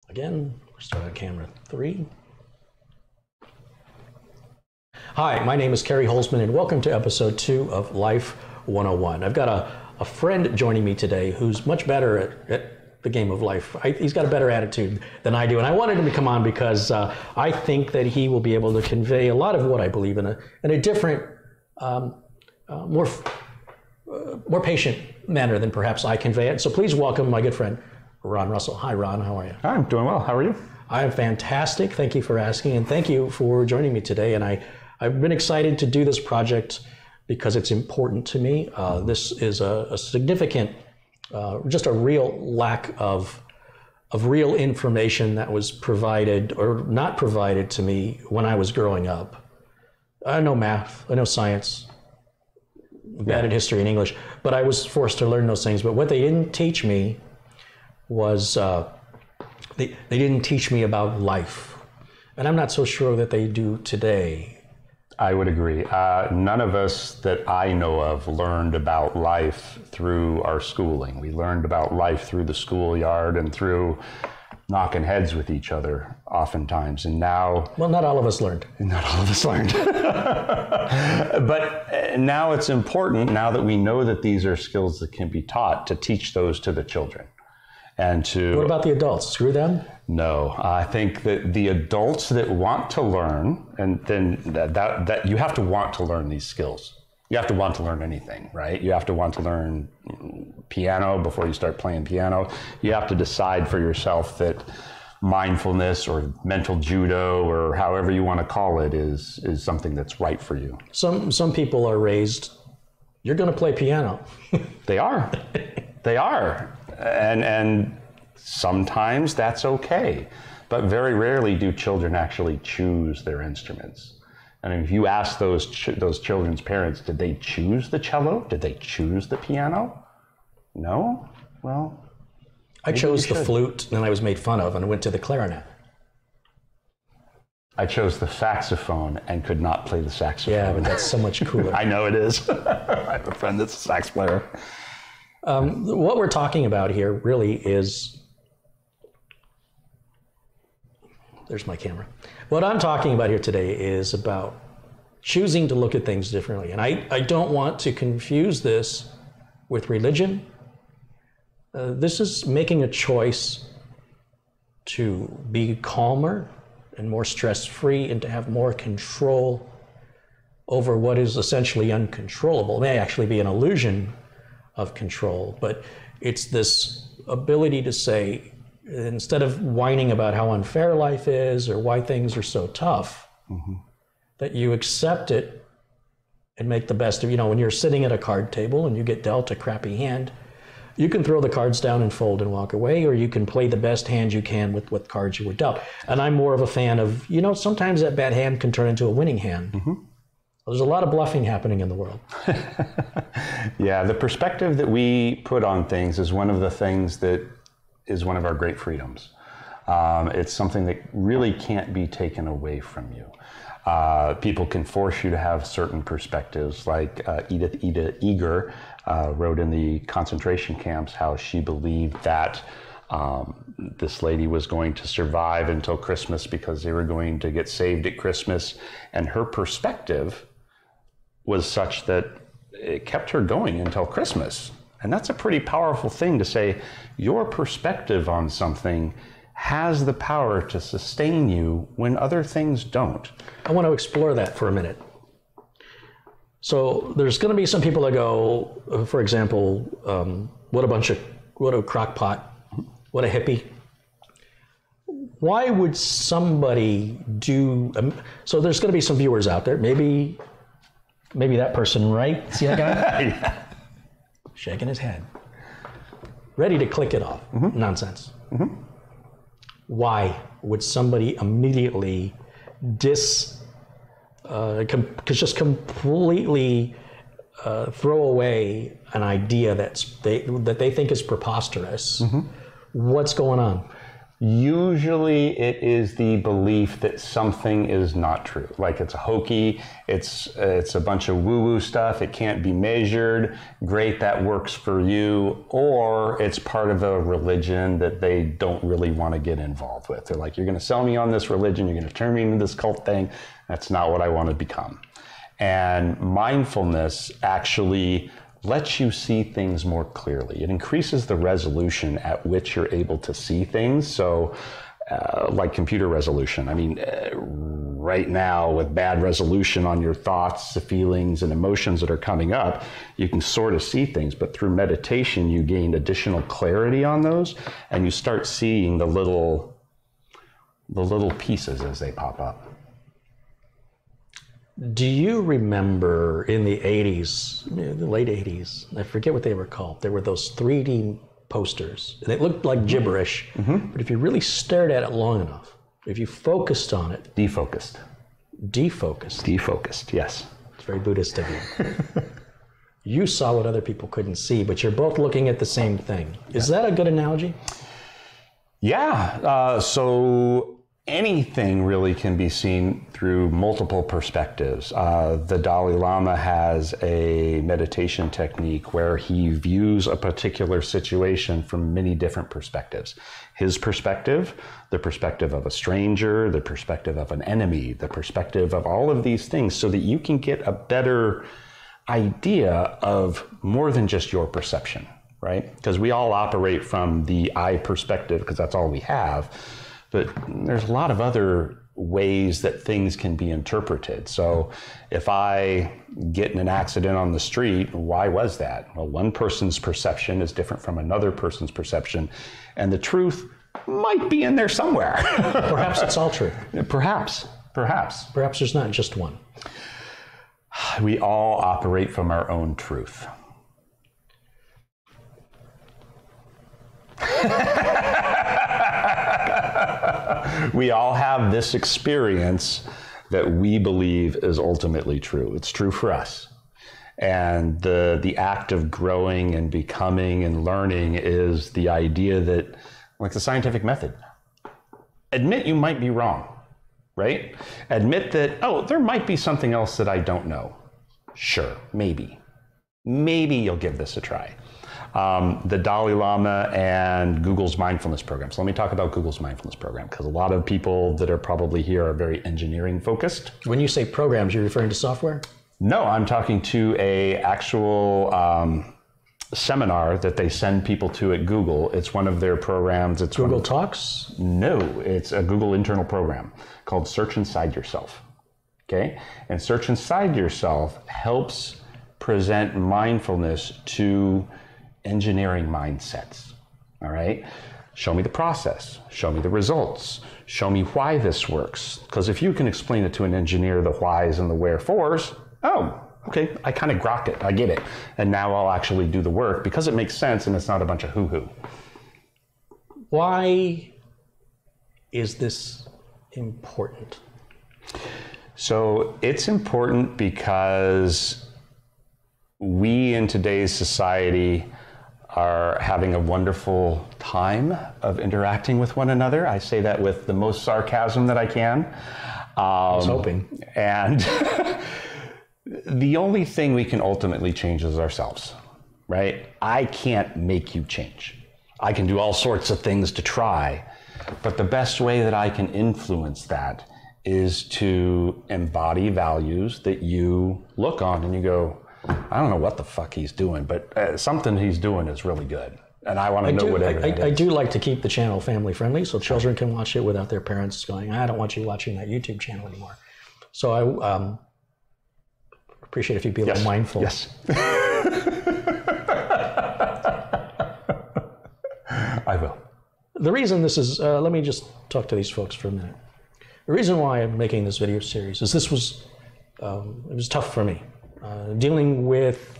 Again, we're starting on camera 3. Hi, my name is Carey Holzman, and welcome to episode 2 of Life 101. I've got a friend joining me today who's much better at the game of life. He's got a better attitude than I do, and I wanted him to come on because I think that he will be able to convey a lot of what I believe in a different, more patient manner than perhaps I convey it. So please welcome my good friend, Ron Russell. Hi, Ron. How are you? I'm doing well. How are you? I'm fantastic. Thank you for asking, and thank you for joining me today. And I've been excited to do this project because it's important to me. This is a significant, just a real lack of real information that was provided or not provided to me when I was growing up. I know math, I know science, bad at history and English, but I was forced to learn those things. But what they didn't teach me was, they didn't teach me about life. And I'm not so sure that they do today. I would agree. None of us that I know of learned about life through our schooling. We learned about life through the schoolyard and through knocking heads with each other oftentimes. And now... Well, not all of us learned. Not all of us learned. But now it's important, now that we know that these are skills that can be taught, to teach those to the children. And to... What about the adults? Screw them? No, I think that the adults that want to learn, and then that you have to want to learn these skills. You have to want to learn anything, right? You have to want to learn piano before you start playing piano. You have to decide for yourself that mindfulness or mental judo or however you want to call it is something that's right for you. Some people are raised, you're going to play piano. They are. They are. And sometimes that's okay, but very rarely do children actually choose their instruments. And if you ask those children's parents, did they choose the cello? Did they choose the piano? No? Well, I chose the flute, and I was made fun of, and I went to the clarinet. I chose the saxophone and could not play the saxophone. Yeah, but that's so much cooler. I know it is. I have a friend that's a sax player. What we're talking about here really is, there's my camera. What I'm talking about here today is about choosing to look at things differently. And I don't want to confuse this with religion. This is making a choice to be calmer and more stress-free and to have more control over what is essentially uncontrollable. It may actually be an illusion of control, but it's this ability to say, instead of whining about how unfair life is or why things are so tough, that you accept it and make the best of, when you're sitting at a card table and you get dealt a crappy hand, you can throw the cards down and fold and walk away, or you can play the best hand you can with what cards you were dealt. And I'm more of a fan of, sometimes that bad hand can turn into a winning hand. There's a lot of bluffing happening in the world. Yeah, the perspective that we put on things is one of the things that is one of our great freedoms. It's something that really can't be taken away from you. People can force you to have certain perspectives, like Edith Eger wrote in the concentration camps how she believed that this lady was going to survive until Christmas because they were going to get saved at Christmas. And her perspective was such that it kept her going until Christmas. And that's a pretty powerful thing to say. Your perspective on something has the power to sustain you when other things don't. I want to explore that for a minute. So there's going to be some people that go, for example, what a crockpot, what a hippie. Why would somebody do, so there's going to be some viewers out there, maybe that person, right? See that guy? Yeah. Shaking his head. Ready to click it off. Nonsense. Why would somebody immediately just completely throw away an idea that they think is preposterous? What's going on? Usually it is the belief that something is not true. Like it's hokey, it's a bunch of woo-woo stuff, it can't be measured. Great, that works for you. Or it's part of a religion that they don't really want to get involved with. They're like, you're going to sell me on this religion, you're going to turn me into this cult thing. That's not what I want to become. And mindfulness actually lets you see things more clearly. It increases the resolution at which you're able to see things. So like computer resolution. I mean, right now with bad resolution on your thoughts, the feelings and emotions that are coming up, you can sort of see things, but through meditation, you gain additional clarity on those and you start seeing the little pieces as they pop up. Do you remember in the 80s, the late 80s, I forget what they were called, there were those 3D posters, and it looked like gibberish, but if you really stared at it long enough, if you focused on it... Defocused. Defocused. Defocused, yes. It's very Buddhist of you. You saw what other people couldn't see, but you're both looking at the same thing. Is that a good analogy? Yeah, so anything really can be seen through multiple perspectives. The Dalai Lama has a meditation technique where he views a particular situation from many different perspectives. His perspective, the perspective of a stranger, the perspective of an enemy, the perspective of all of these things, so that you can get a better idea of more than just your perception, right? Because we all operate from the I perspective because that's all we have. But there's a lot of other ways that things can be interpreted. So if I get in an accident on the street, why was that? Well, one person's perception is different from another person's perception, and the truth might be in there somewhere. Perhaps it's all true. Perhaps. Perhaps there's not just one. We all operate from our own truth. We all have this experience that we believe is ultimately true. It's true for us. And the act of growing and becoming and learning is the idea that, like the scientific method, admit you might be wrong, right? Admit that, oh, there might be something else that I don't know. Sure, maybe. Maybe you'll give this a try. The Dalai Lama and Google's mindfulness program. So let me talk about Google's mindfulness program, because a lot of people that are probably here are very engineering focused. When you say programs, you're referring to software? No, I'm talking to a actual seminar that they send people to at Google. It's one of their programs. It's Google Talks? No, it's a Google internal program called Search Inside Yourself. Okay? And Search Inside Yourself helps present mindfulness to engineering mindsets. All right? Show me the process. Show me the results. Show me why this works. Because if you can explain it to an engineer, the whys and the wherefores, oh, okay, I kind of grok it. I get it. And now I'll actually do the work because it makes sense and it's not a bunch of hoo-hoo. Why is this important? So it's important because we in today's society are having a wonderful time of interacting with one another. I say that with the most sarcasm that I can. I was hoping. And the only thing we can ultimately change is ourselves, right? I can't make you change. I can do all sorts of things to try, but the best way that I can influence that is to embody values that you look on and you go, I don't know what the fuck he's doing, but something he's doing is really good. And I want to know whatever that is. I do like to keep the channel family friendly so children can watch it without their parents going, I don't want you watching that YouTube channel anymore. So I appreciate if you'd be a little mindful. Yes. I will. The reason this is, let me just talk to these folks for a minute. The reason why I'm making this video series is this was, it was tough for me. Dealing with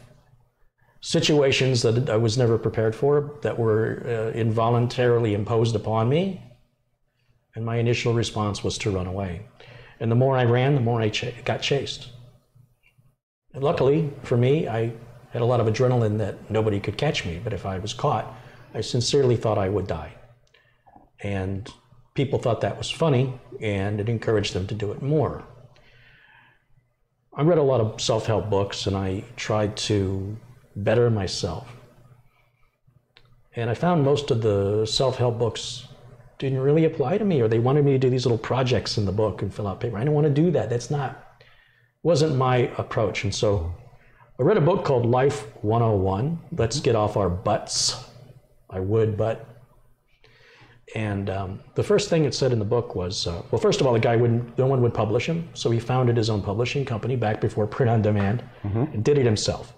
situations that I was never prepared for, that were involuntarily imposed upon me. And my initial response was to run away. And the more I ran, the more I got chased. And luckily for me, I had a lot of adrenaline that nobody could catch me, but if I was caught, I sincerely thought I would die. And people thought that was funny, and it encouraged them to do it more. I read a lot of self-help books, and I tried to better myself. And I found most of the self-help books didn't really apply to me, or they wanted me to do these little projects in the book and fill out paper. I didn't want to do that. Wasn't my approach. And so I read a book called Life 101, Let's Get Off Our Butts. I would, but. And the first thing it said in the book was, well, first of all, no one would publish him. So he founded his own publishing company back before print on demand and did it himself.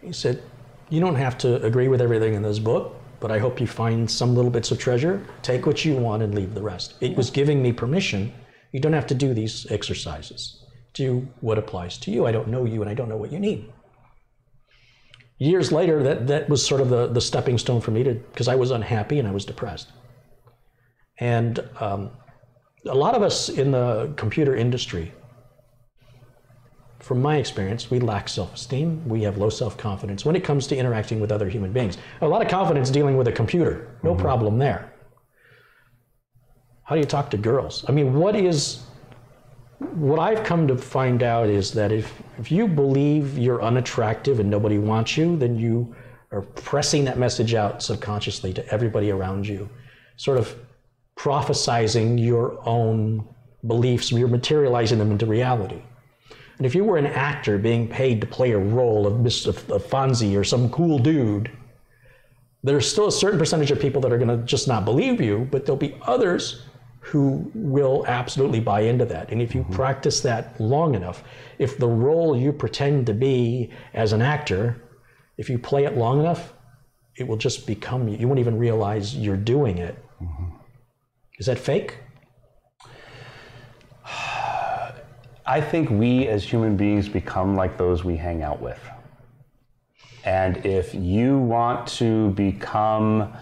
He said, you don't have to agree with everything in this book, but I hope you find some little bits of treasure. Take what you want and leave the rest. It was giving me permission. You don't have to do these exercises. Do what applies to you. I don't know you, and I don't know what you need. Years later, that was sort of the stepping stone for me because I was unhappy and I was depressed. And a lot of us in the computer industry, from my experience, we lack self-esteem. We have low self-confidence when it comes to interacting with other human beings. A lot of confidence dealing with a computer, no problem there. How do you talk to girls? I mean, what I've come to find out is that if you believe you're unattractive and nobody wants you, then you are pressing that message out subconsciously to everybody around you, sort of prophesizing your own beliefs, you're materializing them into reality. And if you were an actor being paid to play a role of Mr. Fonzie or some cool dude, there's still a certain percentage of people that are going to just not believe you, but there'll be others who will absolutely buy into that. And if you practice that long enough, if the role you pretend to be as an actor, if you play it long enough, it will just become you. You won't even realize you're doing it. Is that fake? I think we as human beings become like those we hang out with. And if you want to become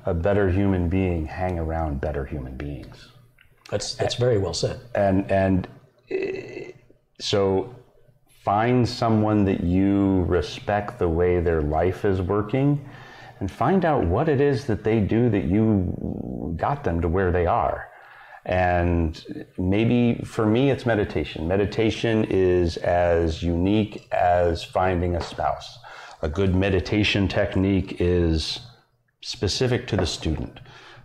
a better human being, hang around better human beings. That's very well said. And so find someone that you respect the way their life is working, and find out what it is that they do that you got them to where they are. And maybe for me, it's meditation. Meditation is as unique as finding a spouse. A good meditation technique is specific to the student.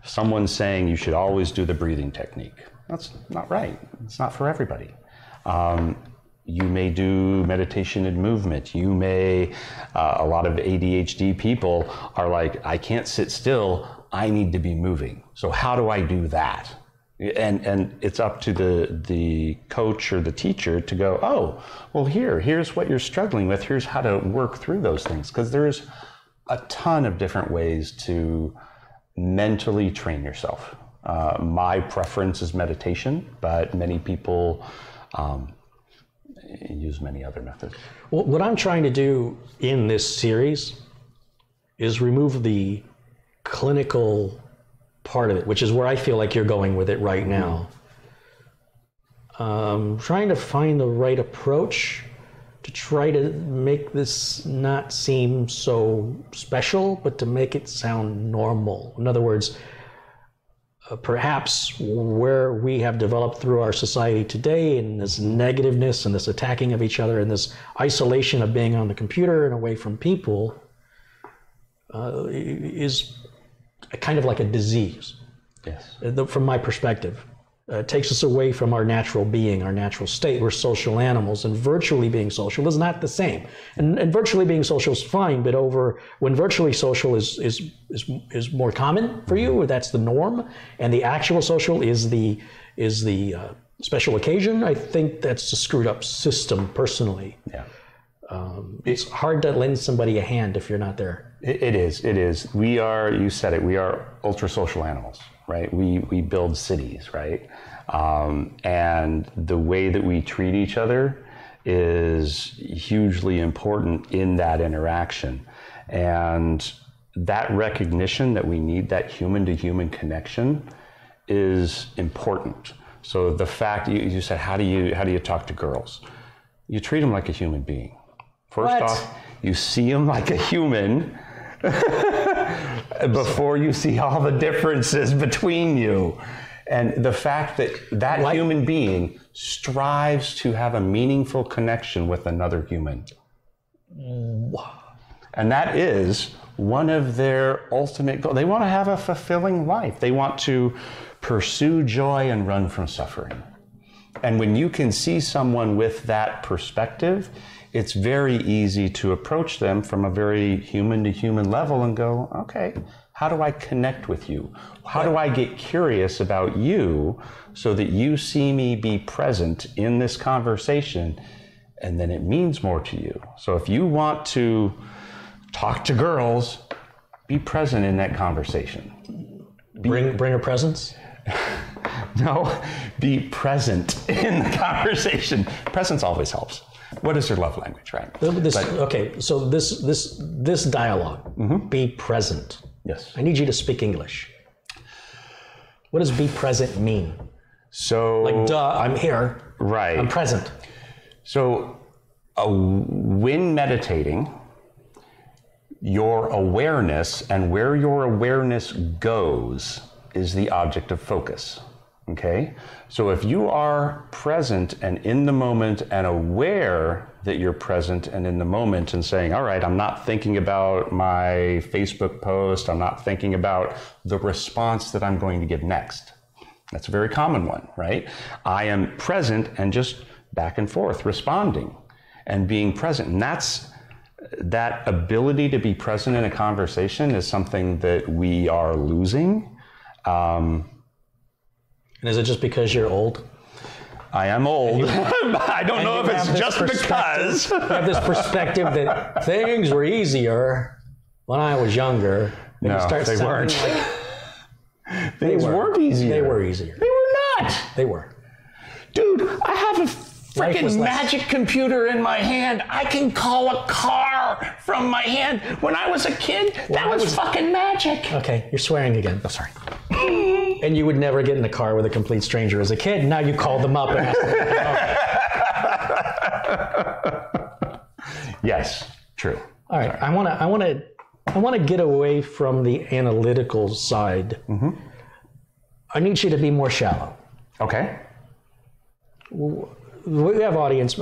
Someone saying you should always do the breathing technique. That's not right. It's not for everybody. You may do meditation and movement. You may, a lot of ADHD people are like, I can't sit still. I need to be moving. So how do I do that? And it's up to the coach or the teacher to go, oh, well, here's what you're struggling with. Here's how to work through those things. Because there's a ton of different ways to mentally train yourself. My preference is meditation, but many people use many other methods. Well, what I'm trying to do in this series is remove the clinical part of it, which is where I feel like you're going with it right now. Trying to find the right approach to try to make this not seem so special, but to make it sound normal. In other words, perhaps where we have developed through our society today, and this negativeness and this attacking of each other and this isolation of being on the computer and away from people is kind of like a disease. Yes. From my perspective. It takes us away from our natural being, our natural state. We're social animals, and virtually being social is not the same. And virtually being social is fine, but when virtually social is more common for you, or that's the norm, and the actual social is the special occasion, I think that's a screwed up system personally. Yeah. It's hard to lend somebody a hand if you're not there. It is. We are, you said it, we are ultra social animals, right? We build cities, right? And the way that we treat each other is hugely important in that interaction. And that recognition that we need that human to human connection is important. So the fact you said, how do you talk to girls? You treat them like a human being. First off, you see them like a human. before you see all the differences between you. And the fact that that human being strives to have a meaningful connection with another human. And that is one of their ultimate goals. They want to have a fulfilling life. They want to pursue joy and run from suffering. And when you can see someone with that perspective, it's very easy to approach them from a very human to human level and go, okay, how do I connect with you? How do I get curious about you so that you see me be present in this conversation, and then it means more to you? So if you want to talk to girls, be present in that conversation. Bring a presence? No, be present in the conversation. Presence always helps. What is your love language, right? Okay, so this dialogue, be present. Yes. I need you to speak English. What does be present mean? So, like, duh, I'm here. Right. I'm present. So, when meditating, your awareness and where your awareness goes is the object of focus. Okay? So if you are present and in the moment and aware that you're present and in the moment and saying, all right, I'm not thinking about my Facebook post, I'm not thinking about the response that I'm going to give next. That's a very common one, right? I am present and just back and forth responding and being present. And that ability to be present in a conversation is something that we are losing. And is it just because you're old? I am old. I don't know if it's just because. You have this perspective that things were easier when I was younger. No, they weren't. Things weren't easier. They were easier. They were not. They were. Dude, I have a freaking magic computer in my hand. I can call a car from my hand. When I was a kid, that was fucking magic. Okay, you're swearing again. Oh, sorry. And you would never get in a car with a complete stranger as a kid. Now you call them up and ask them. Yes, true. All right, I want to get away from the analytical side. I need you to be more shallow. Okay. I have audience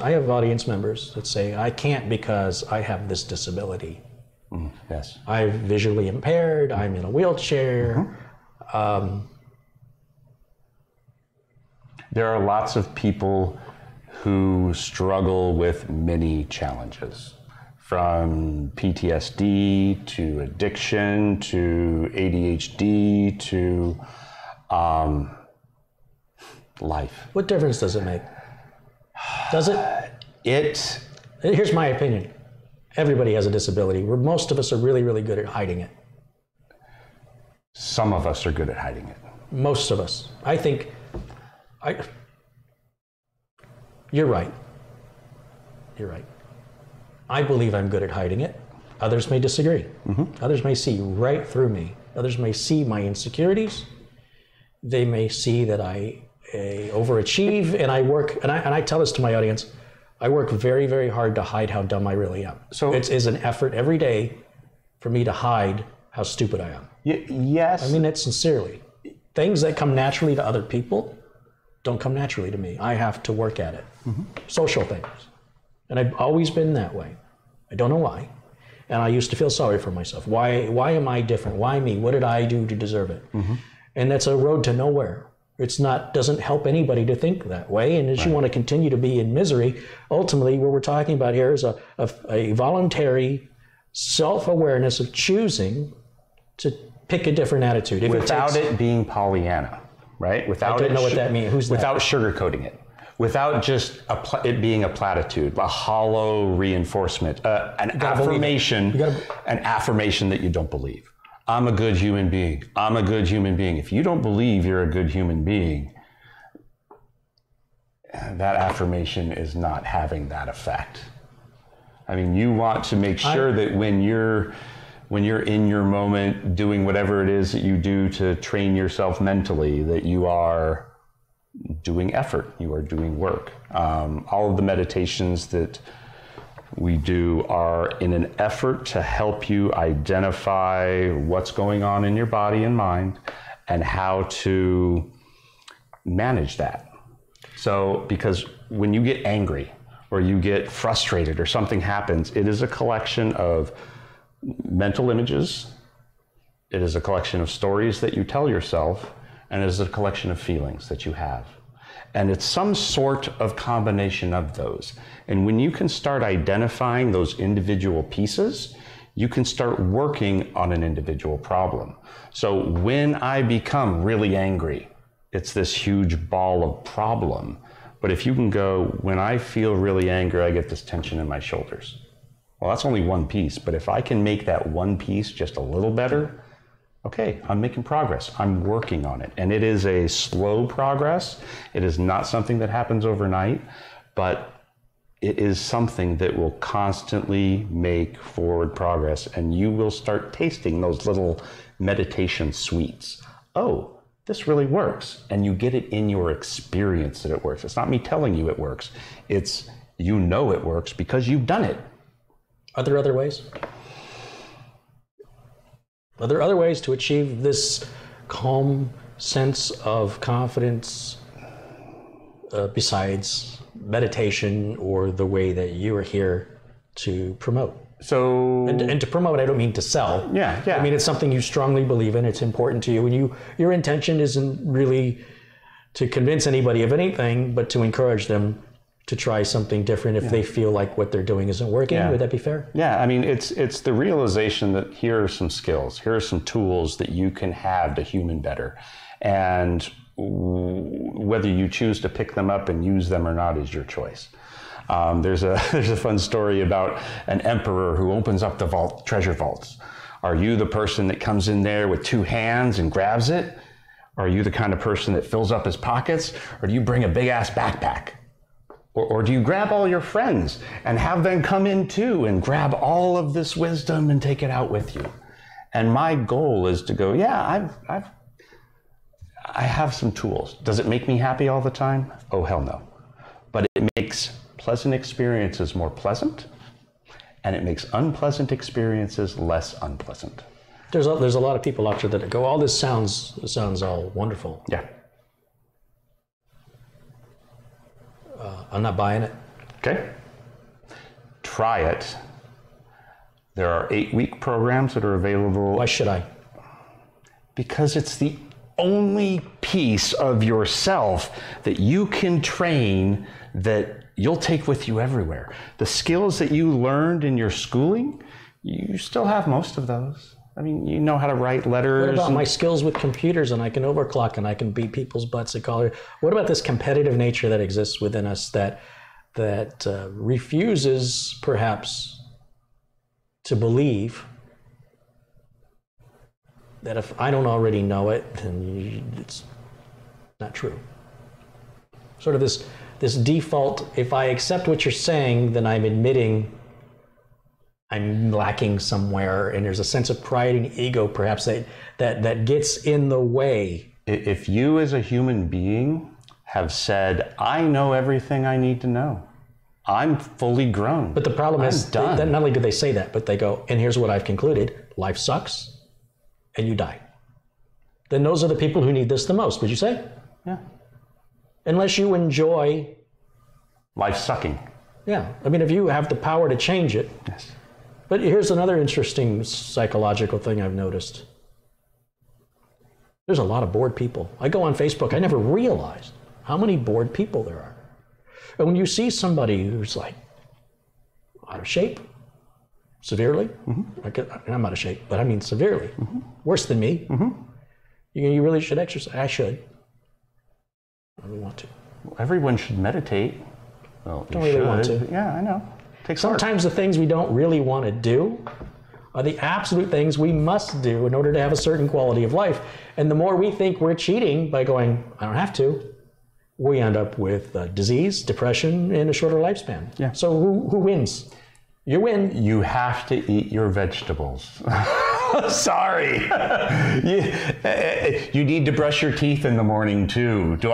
members that say, I can't because I have this disability. Yes. I'm visually impaired, I'm in a wheelchair. There are lots of people who struggle with many challenges, from PTSD to addiction to ADHD to life. What difference does it make? Does it? Here's my opinion. Everybody has a disability. Most of us are really, really good at hiding it. Some of us are good at hiding it. Most of us. I think, you're right. You're right. I believe I'm good at hiding it. Others may disagree. Others may see right through me. Others may see my insecurities. They may see that I overachieve, and I work, and I tell this to my audience, I work very, very hard to hide how dumb I really am. So it is an effort every day for me to hide how stupid I am. Yes. I mean it sincerely. Things that come naturally to other people don't come naturally to me. I have to work at it. Social things. And I've always been that way. I don't know why. And I used to feel sorry for myself. Why am I different? Why me? What did I do to deserve it? And that's a road to nowhere. Doesn't help anybody to think that way. And as you want to continue to be in misery, ultimately what we're talking about here is a voluntary self-awareness of choosing to pick a different attitude. Without it being Pollyanna, right? Without I don't know what that means. Who's that? Without sugarcoating it. Without just it being a platitude, a hollow reinforcement, an affirmation that you don't believe. I'm a good human being. I'm a good human being. If you don't believe you're a good human being, that affirmation is not having that effect. I mean, you want to make sure that when you're in your moment doing whatever it is that you do to train yourself mentally, that you are doing effort, you are doing work. All of the meditations that We are in an effort to help you identify what's going on in your body and mind and how to manage that. So, because when you get angry or you get frustrated or something happens, it is a collection of mental images, it is a collection of stories that you tell yourself, and it is a collection of feelings that you have. And it's some sort of combination of those. And when you can start identifying those individual pieces, you can start working on an individual problem. So when I become really angry, it's this huge ball of problem. But if you can go, when I feel really angry, I get this tension in my shoulders. Well, that's only one piece. But if I can make that one piece just a little better, okay, I'm making progress. I'm working on it. And it is a slow progress. It is not something that happens overnight, but it is something that will constantly make forward progress. And you will start tasting those little meditation sweets. Oh, this really works. And you get it in your experience that it works. It's not me telling you it works. It's you know it works because you've done it. Are there other ways? Are there other ways to achieve this calm sense of confidence besides meditation or the way that you are here to promote? So, and to promote, I don't mean to sell. Yeah. I mean, it's something you strongly believe in. It's important to you. And your intention isn't really to convince anybody of anything, but to encourage them to try something different if they feel like what they're doing isn't working. Would that be fair? Yeah, I mean, it's the realization that here are some skills, here are some tools that you can have to human better. And whether you choose to pick them up and use them or not is your choice. There's a fun story about an emperor who opens up the treasure vaults. Are you the person that comes in there with two hands and grabs it? Are you the kind of person that fills up his pockets? Or do you bring a big ass backpack? Or do you grab all your friends and have them come in too and grab all of this wisdom and take it out with you? And my goal is to go, yeah, I have some tools. Does it make me happy all the time? Oh, hell no. But it makes pleasant experiences more pleasant, and it makes unpleasant experiences less unpleasant. There's a lot of people out there that go, oh, this sounds all wonderful. Yeah. I'm not buying it. Okay. Try it. There are 8-week programs that are available. Why should I? Because it's the only piece of yourself that you can train that you'll take with you everywhere. The skills that you learned in your schooling, you still have most of those. I mean, you know how to write letters. What about my skills with computers, and I can overclock and I can beat people's butts at college? What about this competitive nature that exists within us that refuses perhaps to believe that if I don't already know it, then it's not true? Sort of this default, if I accept what you're saying, then I'm admitting I'm lacking somewhere, and there's a sense of pride and ego perhaps that gets in the way. If you as a human being have said, I know everything I need to know, I'm fully grown. But the problem is that not only do they say that, but they go, and here's what I've concluded, life sucks and you die. Then those are the people who need this the most, would you say? Yeah. Unless you enjoy life sucking. Yeah. I mean, if you have the power to change it. Yes. But here's another interesting psychological thing I've noticed. There's a lot of bored people. I go on Facebook, I never realized how many bored people there are. And when you see somebody who's like out of shape, severely, I'm out of shape, but I mean severely, worse than me, you really should exercise. I should. I really want to. Well, everyone should meditate. Well, don't really want to. Yeah, I know. Sometimes the things we don't really want to do are the absolute things we must do in order to have a certain quality of life. And the more we think we're cheating by going, I don't have to, we end up with disease, depression, and a shorter lifespan. Yeah. So who wins? You win. You have to eat your vegetables. Sorry. You need to brush your teeth in the morning too. Do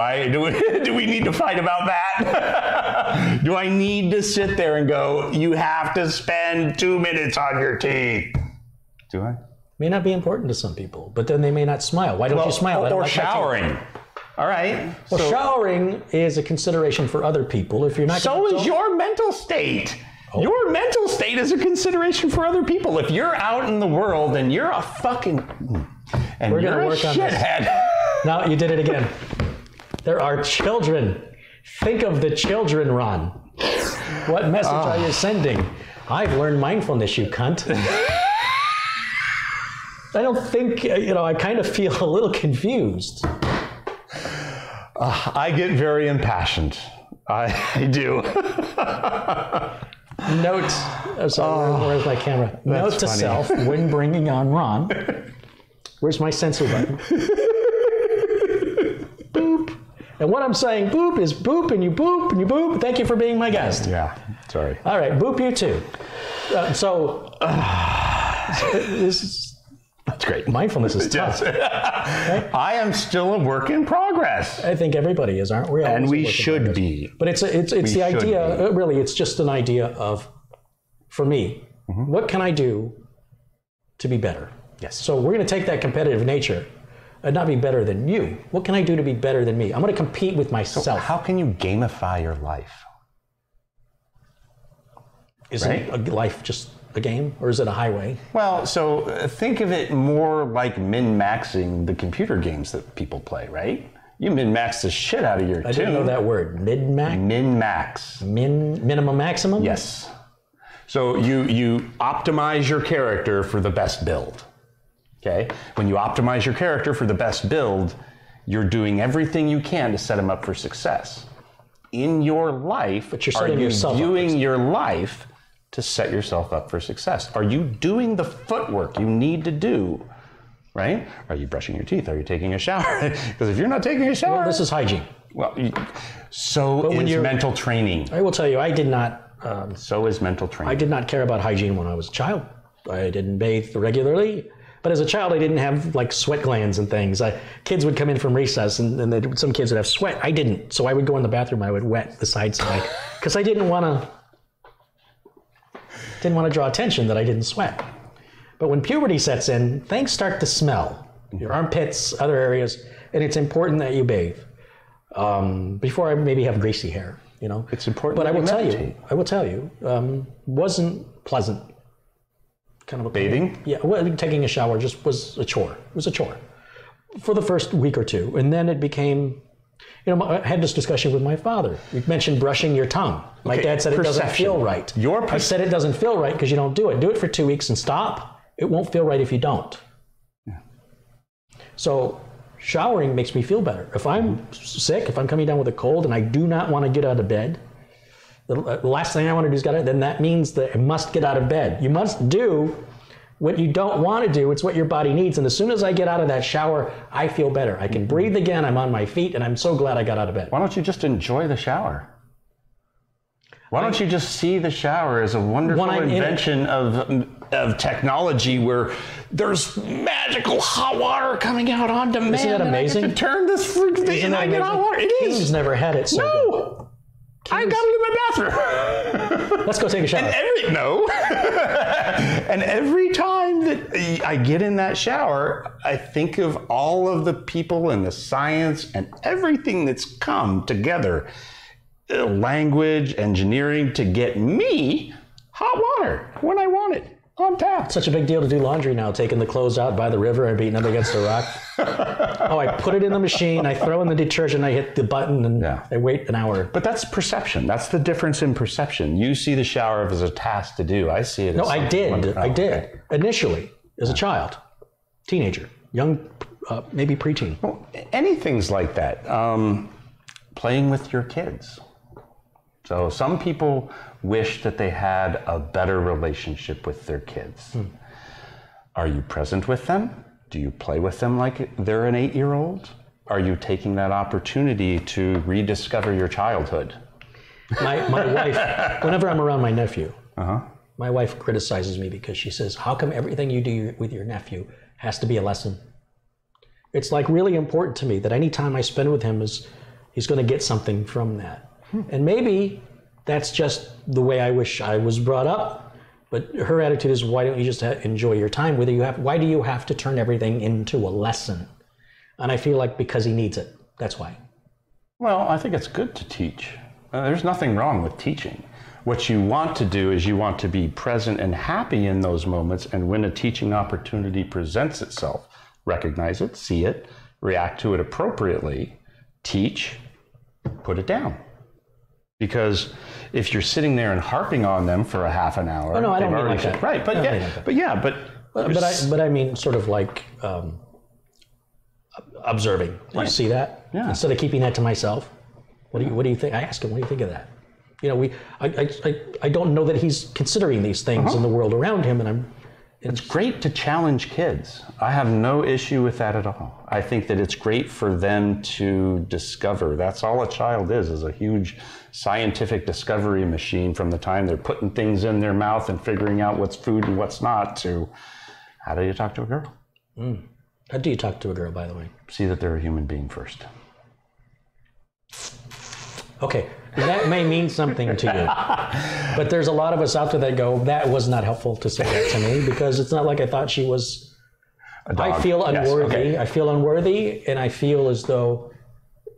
we need to fight about that? Do I need to sit there and go, you have to spend 2 minutes on your teeth? Do I? May not be important to some people, but then they may not smile. Why don't you smile? Or showering. All right. Well, showering is a consideration for other people. If you're not. So is your mental state. Oh. Your mental state is a consideration for other people. If you're out in the world and you're a fucking and we're you're gonna work a shithead. No, you did it again. There are children. Think of the children, Ron. What message are you sending? I've learned mindfulness, you cunt. I don't think, I kind of feel a little confused. I get very impassioned. I do. Note, where's my camera? Note to self when bringing on Ron. Where's my censor button? Boop. And what I'm saying, boop, is boop, and you boop, and you boop. Thank you for being my guest. Yeah, sorry. All right, boop you too. That's great. Mindfulness is tough. Yes. Right? I am still a work in progress. I think everybody is, aren't we? And we should be. But it's the idea, really, it's just an idea of, for me, what can I do to be better? Yes. So we're going to take that competitive nature and not be better than you. What can I do to be better than me? I'm going to compete with myself. So how can you gamify your life? Isn't life just a game, or is it a highway? Well, so think of it more like min-maxing the computer games that people play, right? You min-max the shit out of your I didn't know that word. Min-max? Min-max. Minimum maximum? Yes. So you optimize your character for the best build. Okay? When you optimize your character for the best build, you're doing everything you can to set them up for success. In your life, but you're setting yourself up viewing your life to set yourself up for success? Are you doing the footwork you need to do, right? Are you brushing your teeth? Are you taking a shower? Because if you're not taking a shower... Well, this is hygiene. Well, so is mental training. I will tell you, I did not... so is mental training. I did not care about hygiene when I was a child. I didn't bathe regularly. But as a child, I didn't have like sweat glands and things. Kids would come in from recess and some kids would have sweat. I didn't. So I would go in the bathroom, I would wet the side side because I didn't want to draw attention that I didn't sweat. But when puberty sets in, things start to smell. Your armpits, other areas, and it's important that you bathe. Before I maybe have greasy hair, It's important. But I will tell you, wasn't pleasant. Kind of a bathing? Yeah, well, taking a shower just was a chore. It was a chore for the first week or two. And then it became, I had this discussion with my father. You mentioned brushing your tongue. My dad said it doesn't feel right. I said it doesn't feel right because you don't do it. Do it for 2 weeks and stop. It won't feel right if you don't. Yeah. So showering makes me feel better. If I'm sick, if I'm coming down with a cold and I do not want to get out of bed, the last thing I want to do is get out, then that means that I must get out of bed. You must do what you don't want to do. It's what your body needs. And as soon as I get out of that shower, I feel better. I can breathe again. I'm on my feet, and I'm so glad I got out of bed. Why don't you just enjoy the shower? Why don't you just see the shower as a wonderful invention of technology where there's magical hot water coming out on demand? Isn't that amazing? I get to turn this thing and I get hot water. It is. King's never had it so good. I got it in my bathroom. Let's go take a shower. And every time that I get in that shower, I think of all of the people and the science and everything that's come together, language, engineering, to get me hot water when I want it on tap. It's such a big deal to do laundry now, taking the clothes out by the river and beating them against a rock. I put it in the machine, I throw in the detergent, I hit the button, and I wait an hour. But that's perception. That's the difference in perception. You see the shower as a task to do. I see it as I did. Initially, as a child, teenager, young, maybe preteen. Well, anything's like that. Playing with your kids. So some people wish that they had a better relationship with their kids. Are you present with them? Do you play with them like they're an 8-year-old? Are you taking that opportunity to rediscover your childhood? My wife, whenever I'm around my nephew, My wife criticizes me because she says, how come everything you do with your nephew has to be a lesson? It's like really important to me that any time I spend with him he's going to get something from that. And maybe that's just the way I wish I was brought up. But her attitude is, why don't you just enjoy your time with it? Why do you have to turn everything into a lesson? And I feel like because he needs it. That's why. Well, I think it's good to teach. There's nothing wrong with teaching. What you want to do is you want to be present and happy in those moments, and when a teaching opportunity presents itself, recognize it, see it, react to it appropriately, teach, put it down. Because if you're sitting there and harping on them for a half an hour, oh, no, I don't mean like that. Right, but I mean sort of like observing. Do you see that? Yeah. Instead of keeping that to myself, what do you think? I ask him, what do you think of that? You know, I don't know that he's considering these things in the world around him, and it's great to challenge kids. I have no issue with that at all. I think that it's great for them to discover. That's all a child is a huge scientific discovery machine, from the time they're putting things in their mouth and figuring out what's food and what's not, to how do you talk to a girl? How do you talk to a girl, by the way? See that they're a human being first. Okay, that may mean something to you, but there's a lot of us out there that go, that was not helpful to say that to me, because it's not like I thought she was. I feel unworthy. Yes, okay. I feel unworthy, and I feel as though,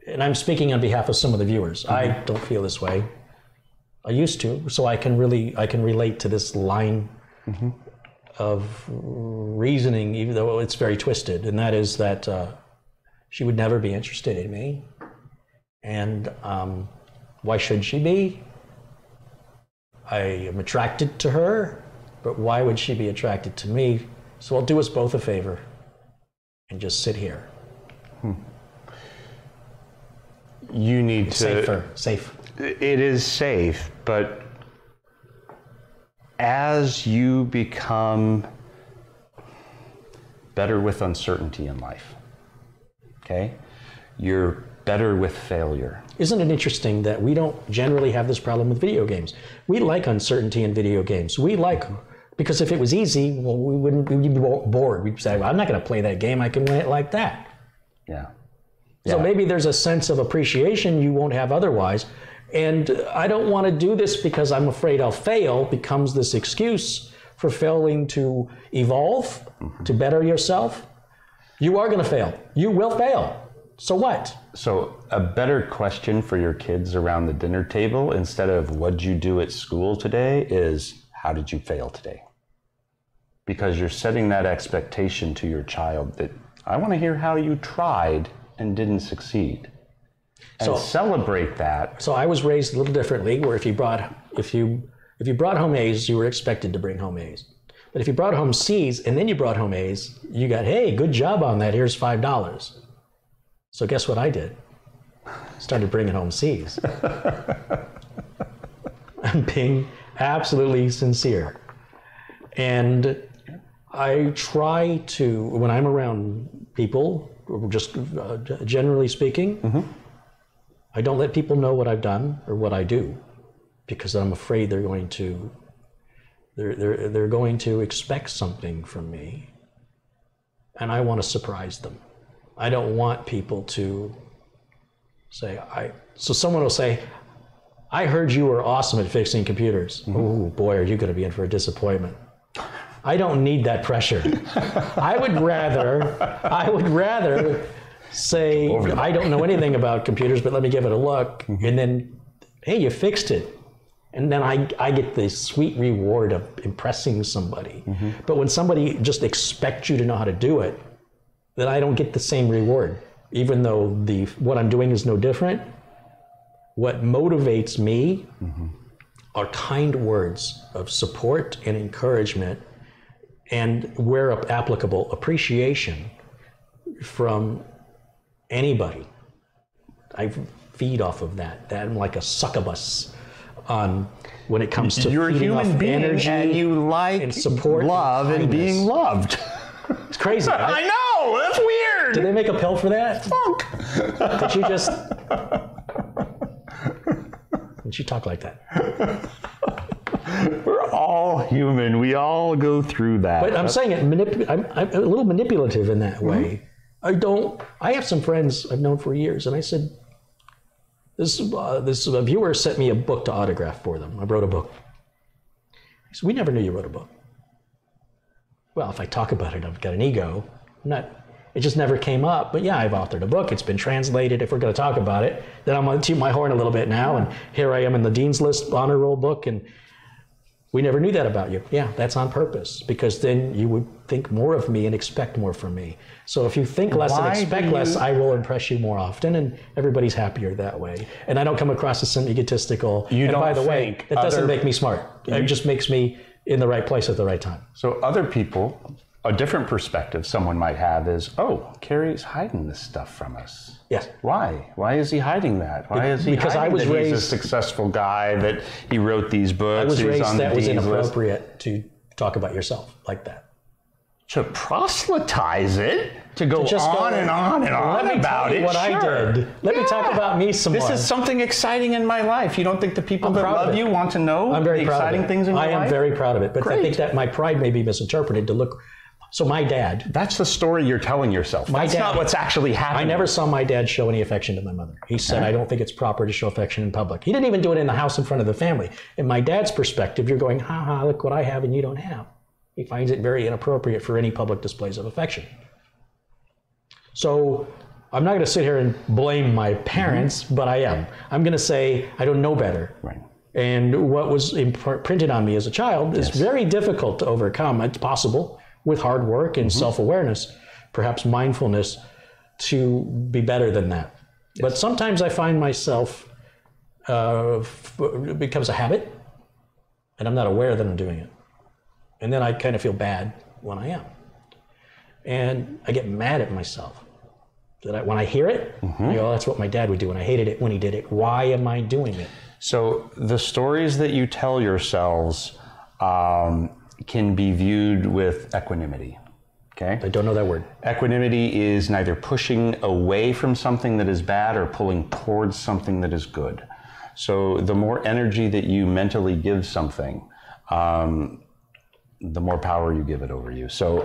and I'm speaking on behalf of some of the viewers. I don't feel this way. I used to, so I can relate to this line of reasoning, even though it's very twisted, and that is that she would never be interested in me. And why should she be? I am attracted to her, but why would she be attracted to me? So I'll do us both a favor and just sit here. You need to... Safe. It is safe, but as you become better with uncertainty in life, okay, you're better with failure. Isn't it interesting that we don't generally have this problem with video games? We like uncertainty in video games. Because if it was easy, well, we'd be bored. We'd say, well, I'm not going to play that game. I can win it like that. Yeah. So maybe there's a sense of appreciation you won't have otherwise. And I don't want to do this because I'm afraid I'll fail, becomes this excuse for failing to evolve, to better yourself. You are going to fail. You will fail. So what? So a better question for your kids around the dinner table, instead of what'd you do at school today, is how did you fail today? Because you're setting that expectation to your child that I want to hear how you tried and didn't succeed. And celebrate that. So I was raised a little differently, where if you brought home A's, you were expected to bring home A's. But if you brought home C's and then you brought home A's, you got, hey, good job on that, here's $5. So guess what I did? Started bringing home C's. I'm being absolutely sincere. And I try to, when I'm around people, just generally speaking, I don't let people know what I've done or what I do, because I'm afraid they're going to expect something from me, and I want to surprise them. I don't want people to say, so someone will say, I heard you were awesome at fixing computers. Oh boy, are you going to be in for a disappointment. I don't need that pressure. I would rather say, I don't know anything about computers, but let me give it a look. And then, hey, you fixed it. And then I get the sweet reward of impressing somebody. But when somebody just expects you to know how to do it, then I don't get the same reward, even though what I'm doing is no different. What motivates me are kind words of support and encouragement, and where applicable, appreciation from anybody. I feed off of that. I'm like a succubus on when it comes to you're a human being energy and you like and support, love, and being loved. It's crazy. Right? I know, that's weird. Did they make a pill for that? Funk. Did you talk like that? We're all human. We all go through that. But I'm saying I'm a little manipulative in that way. I have some friends I've known for years, and I said, this viewer sent me a book to autograph for them. I wrote a book. I said, we never knew you wrote a book. Well, if I talk about it, I've got an ego. It just never came up. But yeah, I've authored a book. It's been translated. If we're going to talk about it, then I'm going to toot my horn a little bit now. And here I am in the Dean's List honor roll book. And we never knew that about you. Yeah, that's on purpose. Because then you would think more of me and expect more from me. So if you think less and expect less, I will impress you more often. And everybody's happier that way. And I don't come across as some egotistical. And by the way, it doesn't make me smart. It just makes me in the right place at the right time. So other people, a different perspective someone might have is, oh, Carey's hiding this stuff from us. Yes. Why? Why is he hiding that? Why is he hiding that he's a successful guy, that he wrote these books? I was raised that was inappropriate to talk about yourself like that. To proselytize it? To go on and on and on about it? What I did. Let me talk about me some more. This is something exciting in my life. You don't think the people that love you want to know the exciting things in your life? I am very proud of it. But I think that my pride may be misinterpreted to look. So my dad. That's the story you're telling yourself. That's not what's actually happening. I never saw my dad show any affection to my mother. He said, I don't think it's proper to show affection in public. He didn't even do it in the house in front of the family. In my dad's perspective, you're going, ha ha, look what I have and you don't have. He finds it very inappropriate for any public displays of affection. So I'm not going to sit here and blame my parents, but I am. I'm going to say I don't know better. Right. And what was imprinted on me as a child is very difficult to overcome. It's possible with hard work and self-awareness, perhaps mindfulness, to be better than that. But sometimes I find myself, it becomes a habit, and I'm not aware that I'm doing it. And then I kind of feel bad when I am. And I get mad at myself. When I hear it, I go, oh, that's what my dad would do, and I hated it when he did it. Why am I doing it? So the stories that you tell yourselves can be viewed with equanimity. Okay? I don't know that word. Equanimity is neither pushing away from something that is bad or pulling towards something that is good. So the more energy that you mentally give something, the more power you give it over you. So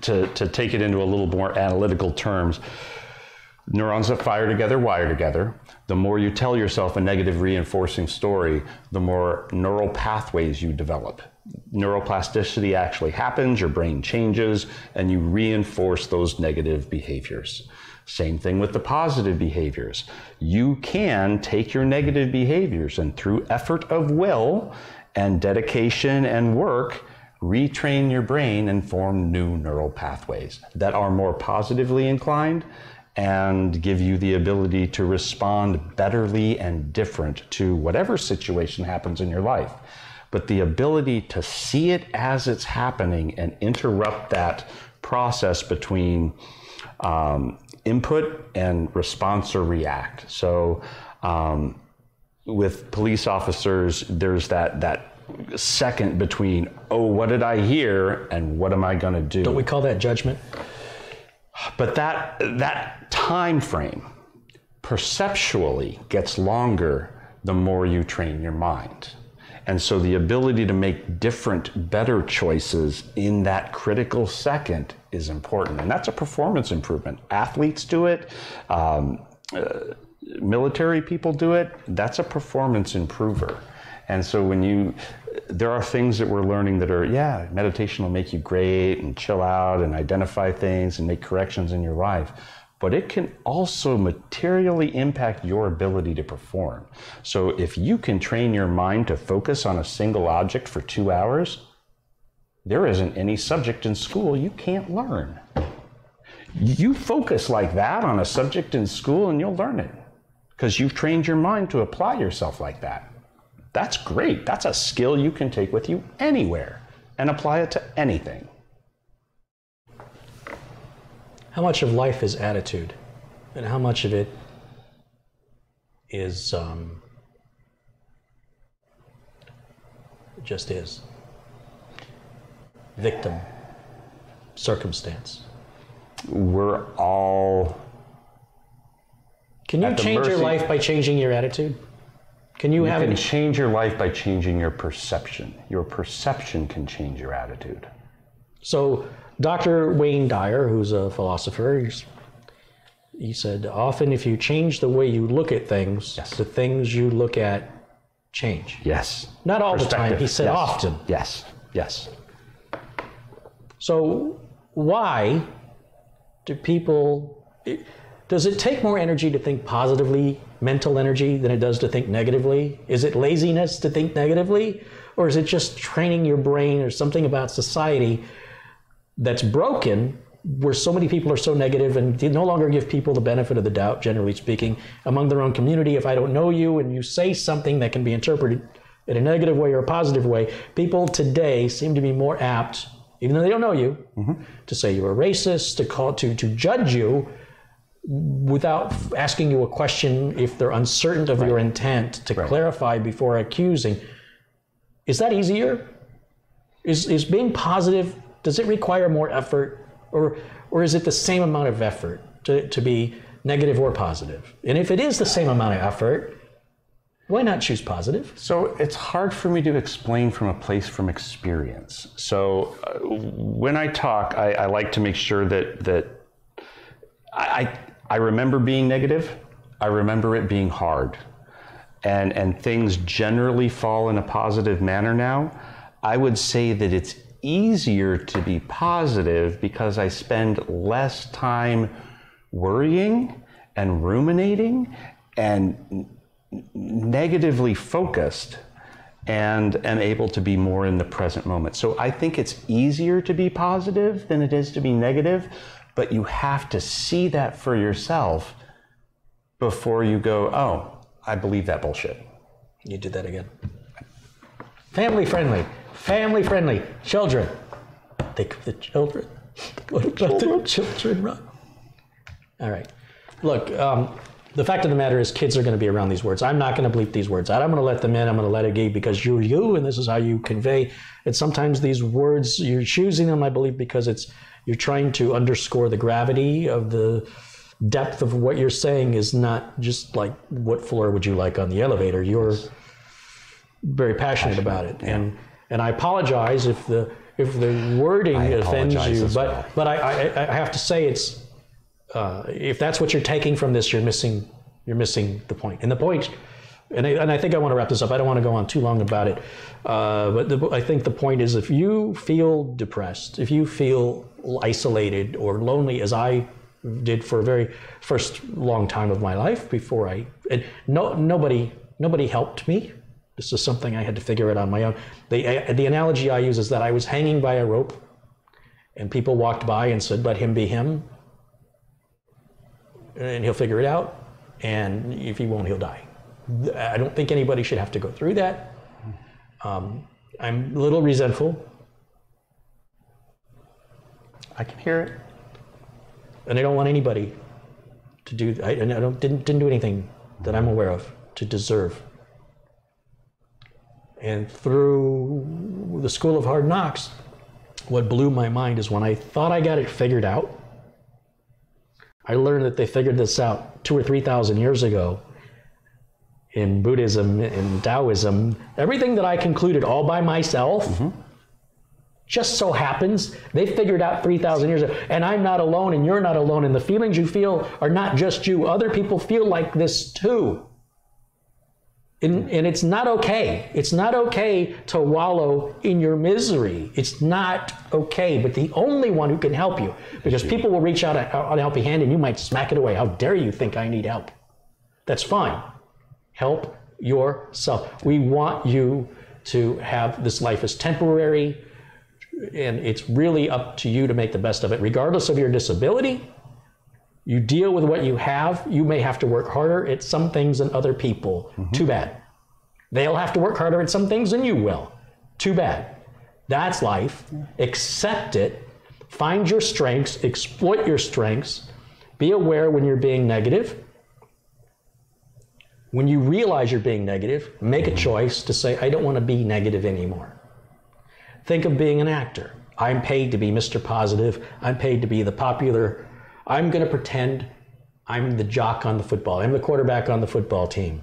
to take it into a little more analytical terms, neurons that fire together wire together. The more you tell yourself a negative reinforcing story, the more neural pathways you develop. Neuroplasticity actually happens, your brain changes, and you reinforce those negative behaviors. Same thing with the positive behaviors. You can take your negative behaviors and through effort of will and dedication and work, retrain your brain and form new neural pathways that are more positively inclined and give you the ability to respond betterly and different to whatever situation happens in your life. But the ability to see it as it's happening and interrupt that process between input and response or react. So with police officers, there's that second between, oh, what did I hear and what am I going to do? Don't we call that judgment? But that time frame perceptually gets longer the more you train your mind. And so the ability to make different, better choices in that critical second is important. And that's a performance improvement. Athletes do it. Military people do it. That's a performance improver. And so there are things that we're learning that are, meditation will make you great and chill out and identify things and make corrections in your life. But it can also materially impact your ability to perform. So if you can train your mind to focus on a single object for 2 hours, there isn't any subject in school you can't learn. You focus like that on a subject in school and you'll learn it because you've trained your mind to apply yourself like that. That's great. That's a skill you can take with you anywhere and apply it to anything. How much of life is attitude, and how much of it is just is victim, circumstance? We're all. Can you change your life by changing your attitude? Can you can change your life by changing your perception. Your perception can change your attitude. So Dr. Wayne Dyer, who's a philosopher, he said, often if you change the way you look at things, the things you look at change. Yes. Not all the time. He said often. Yes. Yes. So why do people, does it take more energy to think positively, mental energy, than it does to think negatively? Is it laziness to think negatively? Or is it just training your brain or something about society that's broken, where so many people are so negative and no longer give people the benefit of the doubt, generally speaking, among their own community? If I don't know you and you say something that can be interpreted in a negative way or a positive way, people today seem to be more apt, even though they don't know you, to say you're a racist, to judge you without asking you a question if they're uncertain of your intent, to clarify before accusing. Is that easier? Is being positive, does it require more effort, or is it the same amount of effort to be negative or positive? And if it is the same amount of effort, why not choose positive? So it's hard for me to explain from a place from experience. So when I talk, I like to make sure that I remember being negative. I remember it being hard. And things generally fall in a positive manner now. I would say that it's easier to be positive because I spend less time worrying and ruminating and negatively focused, and am able to be more in the present moment. So I think it's easier to be positive than it is to be negative, but you have to see that for yourself before you go, oh, I believe that bullshit. You did that again. Family friendly. Family friendly. Children. Think of the children. What about the children, Ron? All right. Look, the fact of the matter is kids are going to be around these words. I'm not going to bleep these words out. I'm going to let them in. I'm going to let it be because you're you, and this is how you convey. And sometimes these words, you're choosing them, I believe, because you're trying to underscore the gravity of the depth of what you're saying is not just like, what floor would you like on the elevator? You're very passionate about it. Yeah. And I apologize if the wording offends you, but I have to say it's, if that's what you're taking from this, you're missing the point. And the point, and I think I want to wrap this up. I don't want to go on too long about it. But I think the point is, if you feel depressed, if you feel isolated or lonely, as I did for a very first long time of my life before nobody helped me. This is something I had to figure out on my own. The analogy I use is that I was hanging by a rope and people walked by and said, let him be him. And he'll figure it out. And if he won't, he'll die. I don't think anybody should have to go through that. I'm a little resentful. I can hear it. And I don't want anybody to do, didn't do anything that I'm aware of to deserve. And through the School of Hard Knocks, what blew my mind is when I thought I got it figured out, I learned that they figured this out 2,000 or 3,000 years ago in Buddhism, in Taoism. Everything that I concluded all by myself, just so happens they figured out 3,000 years ago. And I'm not alone, and you're not alone. And the feelings you feel are not just you. Other people feel like this too. And it's not okay. It's not okay to wallow in your misery. It's not okay. But the only one who can help you, because people will reach out a helping hand and you might smack it away. How dare you think I need help? That's fine. Help yourself. We want you to have this life as temporary, and it's really up to you to make the best of it. Regardless of your disability, you deal with what you have. You may have to work harder at some things than other people. Too bad. They'll have to work harder at some things than you will. Too bad. That's life. Accept it. Find your strengths. Exploit your strengths. Be aware when you're being negative. When you realize you're being negative, make a choice to say, I don't want to be negative anymore. Think of being an actor. I'm paid to be Mr. Positive. I'm paid to be the popular. I'm going to pretend I'm the jock on the football. I'm the quarterback on the football team.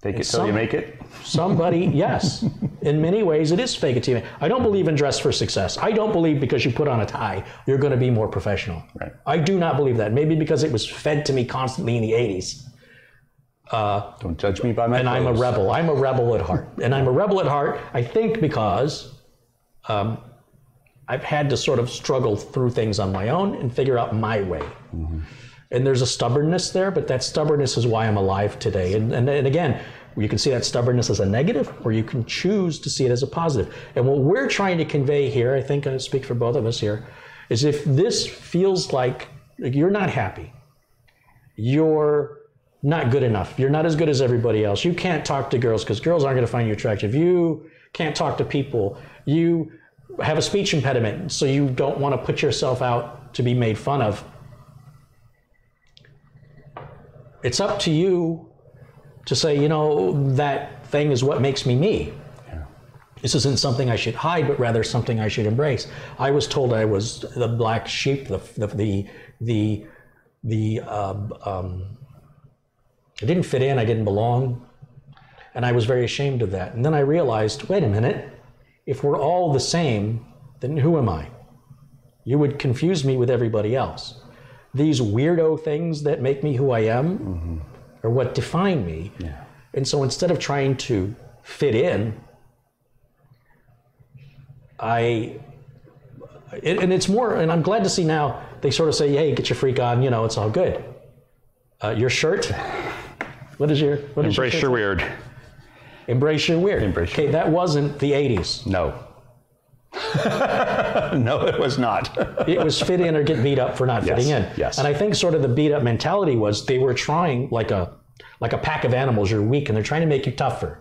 Take it till you make it? Somebody, yes. In many ways, it is fake it till you make it. I don't believe in dress for success. I don't believe because you put on a tie, you're going to be more professional. Right. I do not believe that. Maybe because it was fed to me constantly in the 80s. Don't judge me by my clothes. I'm a rebel. I'm a rebel at heart. And I'm a rebel at heart, I think, because I've had to sort of struggle through things on my own and figure out my way. Mm-hmm. And there's a stubbornness there, but that stubbornness is why I'm alive today. And again, you can see that stubbornness as a negative, or you can choose to see it as a positive. And what we're trying to convey here, I think I speak for both of us here, is if this feels like you're not happy, you're not good enough, you're not as good as everybody else, you can't talk to girls because girls aren't going to find you attractive, you can't talk to people, you have a speech impediment, so you don't want to put yourself out to be made fun of. It's up to you to say, you know, that thing is what makes me me. Yeah. This isn't something I should hide, but rather something I should embrace. I was told I was the black sheep, I didn't fit in, I didn't belong, and I was very ashamed of that. And then I realized, wait a minute, if we're all the same, then who am I? You would confuse me with everybody else. These weirdo things that make me who I am mm-hmm. are what define me. Yeah. And so instead of trying to fit in, and it's more, and I'm glad to see now, they sort of say, hey, get your freak on, you know, it's all good. Your shirt, what is Embrace your weird. Embrace your weird. Okay, that wasn't the 80s. No. No, it was not. It was fit in or get beat up for not fitting in. Yes. And I think sort of the beat up mentality was they were trying, like a pack of animals, you're weak, and they're trying to make you tougher.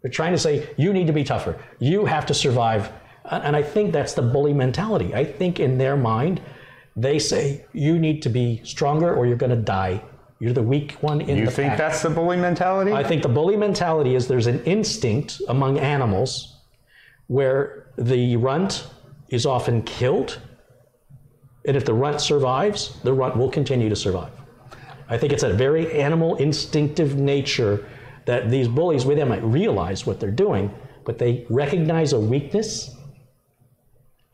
They're trying to say, you need to be tougher. You have to survive. And I think that's the bully mentality. I think in their mind, they say, you need to be stronger or you're going to die. You're the weak one in the pack. You think that's the bully mentality? I think the bully mentality is there's an instinct among animals where the runt is often killed, and if the runt survives, the runt will continue to survive. I think it's a very animal instinctive nature that these bullies, they might realize what they're doing, but they recognize a weakness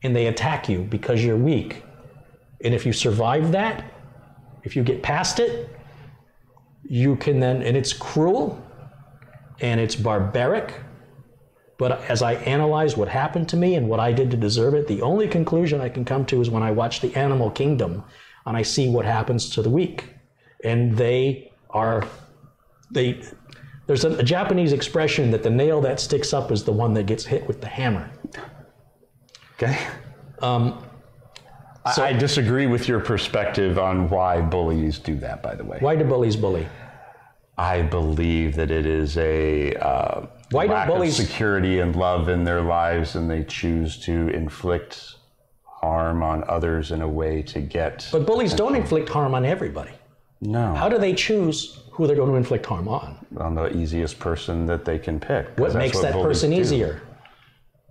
and they attack you because you're weak. And if you survive that, if you get past it, you can then, and it's cruel and it's barbaric, but as I analyze what happened to me and what I did to deserve it, the only conclusion I can come to is when I watch the animal kingdom and I see what happens to the weak. And there's a Japanese expression that the nail that sticks up is the one that gets hit with the hammer. Okay. I disagree with your perspective on why bullies do that, by the way. Why do bullies bully? I believe that it is a lack of security and love in their lives, and they choose to inflict harm on others in a way to get... But bullies don't inflict harm on everybody. No. How do they choose who they're going to inflict harm on? On the easiest person that they can pick. What makes that person easier?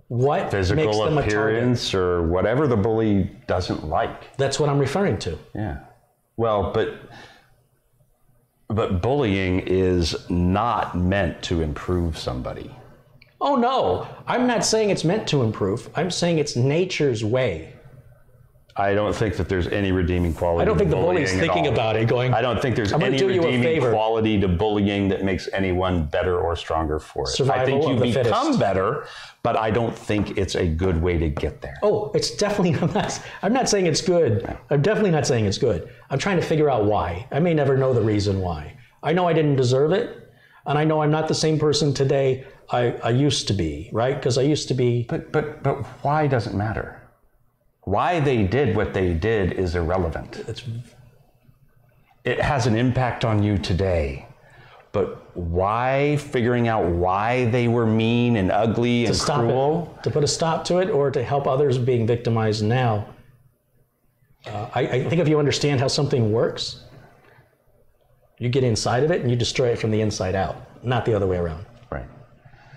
What physical makes them appearance or whatever the bully doesn't like. That's what I'm referring to. Yeah. Well, but bullying is not meant to improve somebody. Oh no, I'm not saying it's meant to improve. I'm saying it's nature's way. I don't think that there's any redeeming quality. I don't think to the bully's thinking about it going, I don't think there's any redeeming quality to bullying that makes anyone better or stronger for it. Survival I think you of the become fittest. better, but I don't think it's a good way to get there. Oh, it's definitely, I'm not saying it's good. No. I'm definitely not saying it's good. I'm trying to figure out why. I may never know the reason why. I know I didn't deserve it, and I know I'm not the same person today I used to be, right? Because I used to be... But why doesn't matter? Why they did what they did is irrelevant. It has an impact on you today, but why, figuring out why they were mean and ugly and cruel? To put a stop to it, or to help others being victimized now. I think if you understand how something works, you get inside of it and you destroy it from the inside out, not the other way around. Right.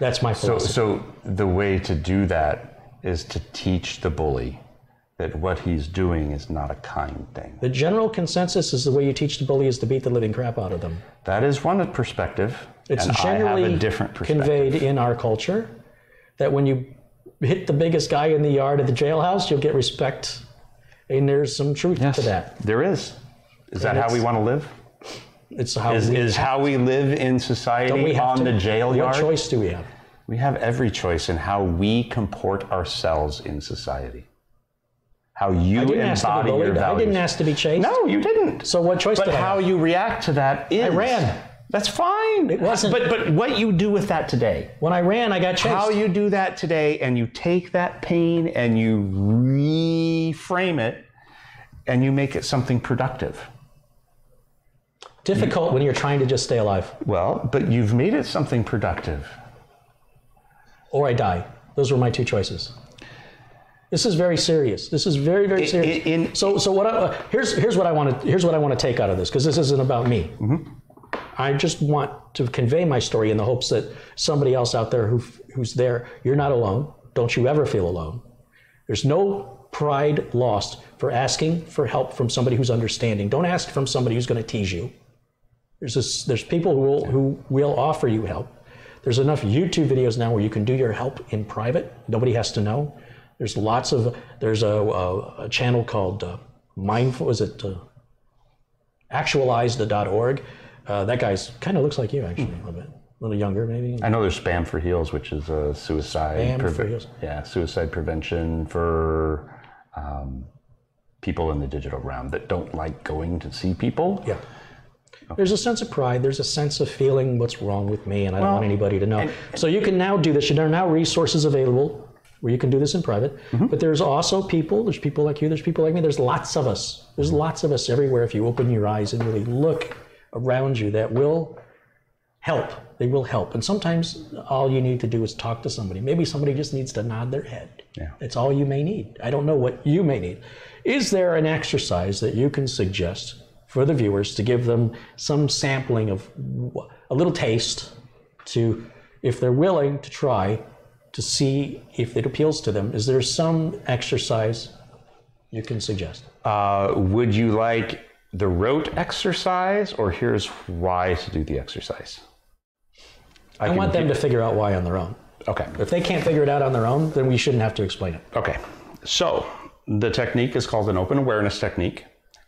That's my philosophy. So the way to do that is to teach the bully that what he's doing is not a kind thing. The general consensus is the way you teach the bully is to beat the living crap out of them. That is one perspective. It's And generally I have a different perspective. conveyed in our culture that when you hit the biggest guy in the yard at the jailhouse, you'll get respect. And there's some truth to that. There is. Is that how we want to live? It's how How we live in society on the jail yard? What choice do we have? We have every choice in how we comport ourselves in society. How you embody your values. I didn't ask to be chased. No, you didn't. So what choice did I have? But how you react to that is... I ran. That's fine. It wasn't... But what you do with that today. When I ran, I got chased. How you do that today, and you take that pain and you reframe it, and you make it something productive. Difficult when you're trying to just stay alive. Well, but you've made it something productive. Or I die. Those were my two choices. This is very serious. This is very, very serious. So what? Here's what I want to take out of this, because this isn't about me. Mm-hmm. I just want to convey my story in the hopes that somebody else out there who's there, you're not alone. Don't you ever feel alone. There's no pride lost for asking for help from somebody who's understanding. Don't ask from somebody who's going to tease you. There's people who will offer you help. There's enough YouTube videos now where you can do your help in private. Nobody has to know. There's a channel called actualized.org. That guy's kind of looks like you, actually, a little bit. A little younger, maybe. I know there's Spam for Heals, which is a suicide suicide prevention for people in the digital realm that don't like going to see people. Yeah. There's a sense of pride. There's a sense of feeling what's wrong with me, and I don't want anybody to know. So you can now do this. There are now resources available where you can do this in private. Mm-hmm. But there's also people. There's people like you. There's people like me. There's lots of us. There's lots of us everywhere. If you open your eyes and really look around you, that will help. They will help. And sometimes all you need to do is talk to somebody. Maybe somebody just needs to nod their head. Yeah. That's all you may need. I don't know what you may need. Is there an exercise that you can suggest for the viewers to give them some sampling of a little taste to, if they're willing to try, to see if it appeals to them? Is there some exercise you can suggest? Would you like the rote exercise, or here's why to do the exercise? I want them to figure out why on their own. Okay. If they can't figure it out on their own, then we shouldn't have to explain it. Okay. So the technique is called an open awareness technique.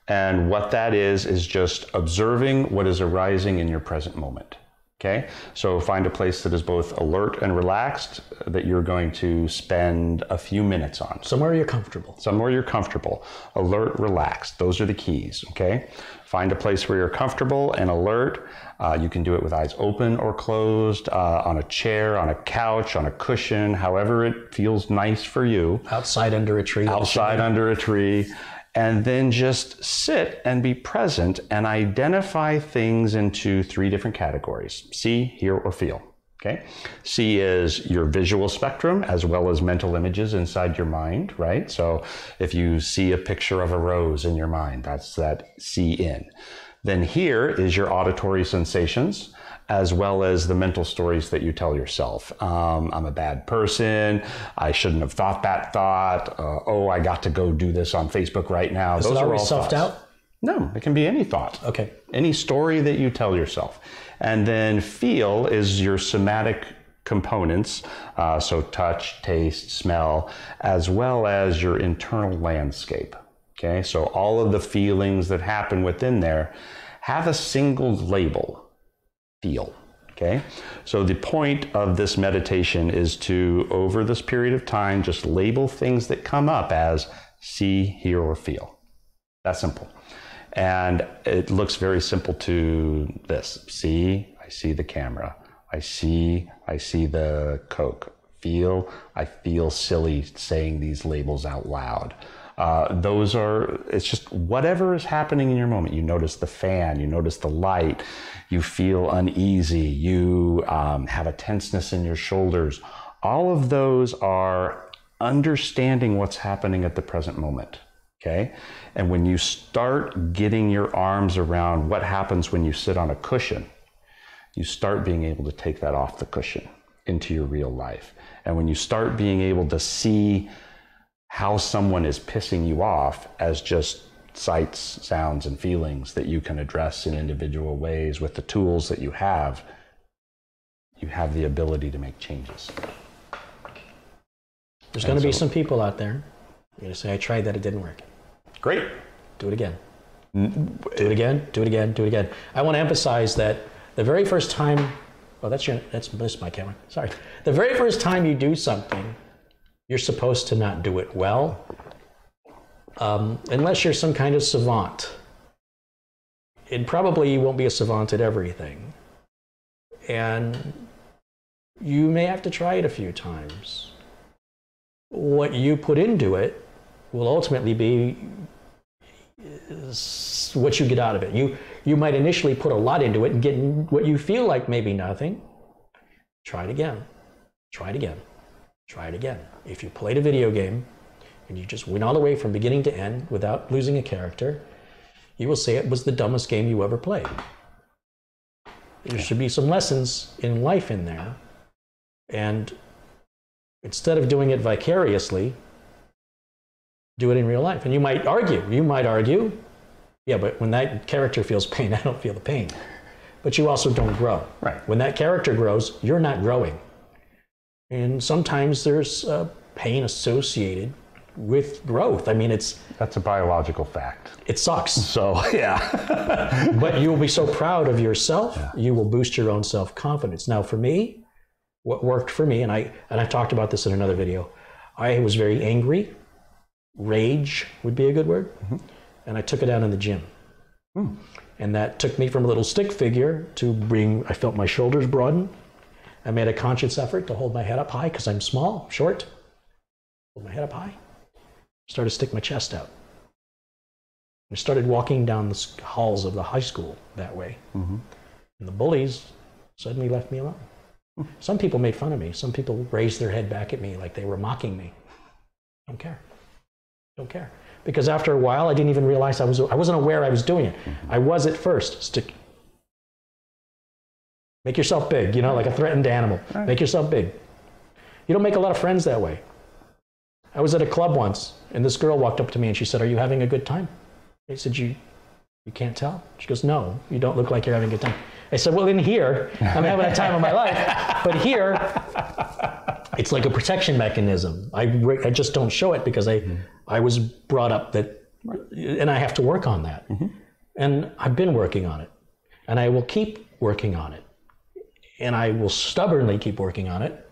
And what that is just observing what is arising in your present moment. Okay? So find a place that is both alert and relaxed that you're going to spend a few minutes on. Somewhere you're comfortable. Somewhere you're comfortable. Alert, relaxed. Those are the keys. Okay? Find a place where you're comfortable and alert. You can do it with eyes open or closed, on a chair, on a couch, on a cushion, however it feels nice for you. Outside under a tree. Outside under a tree. And then just sit and be present and identify things into 3 different categories: see, hear, or feel. Okay? See is your visual spectrum as well as mental images inside your mind, right? So if you see a picture of a rose in your mind, that's that see in. Then hear is your auditory sensations, as well as the mental stories that you tell yourself. I'm a bad person. I shouldn't have thought that thought. I got to go do this on Facebook right now. Those are all self-doubt? No, it can be any thought. Okay. Any story that you tell yourself. And then feel is your somatic components, so touch, taste, smell, as well as your internal landscape. Okay, so all of the feelings that happen within there have a single label. Feel. Okay, so the point of this meditation is to, over this period of time, just label things that come up as see, hear, or feel. That's simple. And it looks very simple to this. See, I see the camera. I see the Coke. Feel, I feel silly saying these labels out loud. It's just whatever is happening in your moment. You notice the fan, you notice the light, you feel uneasy, you have a tenseness in your shoulders. All of those are understanding what's happening at the present moment, okay? And when you start getting your arms around what happens when you sit on a cushion, you start being able to take that off the cushion into your real life. And when you start being able to see how someone is pissing you off as just sights, sounds, and feelings that you can address in individual ways with the tools that you have, you have the ability to make changes. There's going to be some people out there. You're going to say, I tried that, it didn't work. Great. Do it again. Do it again, do it again, do it again. I want to emphasize that the very first time, oh, that's my camera, sorry. The very first time you do something, you're supposed to not do it well, unless you're some kind of savant. And probably you won't be a savant at everything. And you may have to try it a few times. What you put into it will ultimately be what you get out of it. You might initially put a lot into it and get what you feel like maybe nothing. Try it again. Try it again. Try it again. If you played a video game and you just went all the way from beginning to end without losing a character, you will say it was the dumbest game you ever played. There should be some lessons in life in there. And instead of doing it vicariously, do it in real life. And you might argue, yeah, but when that character feels pain, I don't feel the pain. But you also don't grow. Right. When that character grows, you're not growing. And sometimes there's pain associated with growth. I mean, that's a biological fact. It sucks. So, yeah. But you will be so proud of yourself, you will boost your own self-confidence. Now, for me, what worked for me, and I've talked about this in another video, I was very angry. Rage would be a good word. And I took it out in the gym. And that took me from a little stick figure to I felt my shoulders broaden. I made a conscious effort to hold my head up high because I'm small, short. Hold my head up high. Started to stick my chest out. I started walking down the halls of the high school that way. And the bullies suddenly left me alone. Some people made fun of me. Some people raised their head back at me like they were mocking me. Don't care. Don't care. Because after a while, I didn't even realize I wasn't aware I was doing it. I was at first. Make yourself big, like a threatened animal. Make yourself big. You don't make a lot of friends that way. I was at a club once, and this girl walked up to me and she said, "Are you having a good time?" I said, You can't tell? She goes, "No, you don't look like you're having a good time." I said, "Well, in here, I'm having a time of my life. But here, it's like a protection mechanism. I just don't show it because I was brought up that, and I have to work on that. And I've been working on it. And I will keep working on it. And I will stubbornly keep working on it.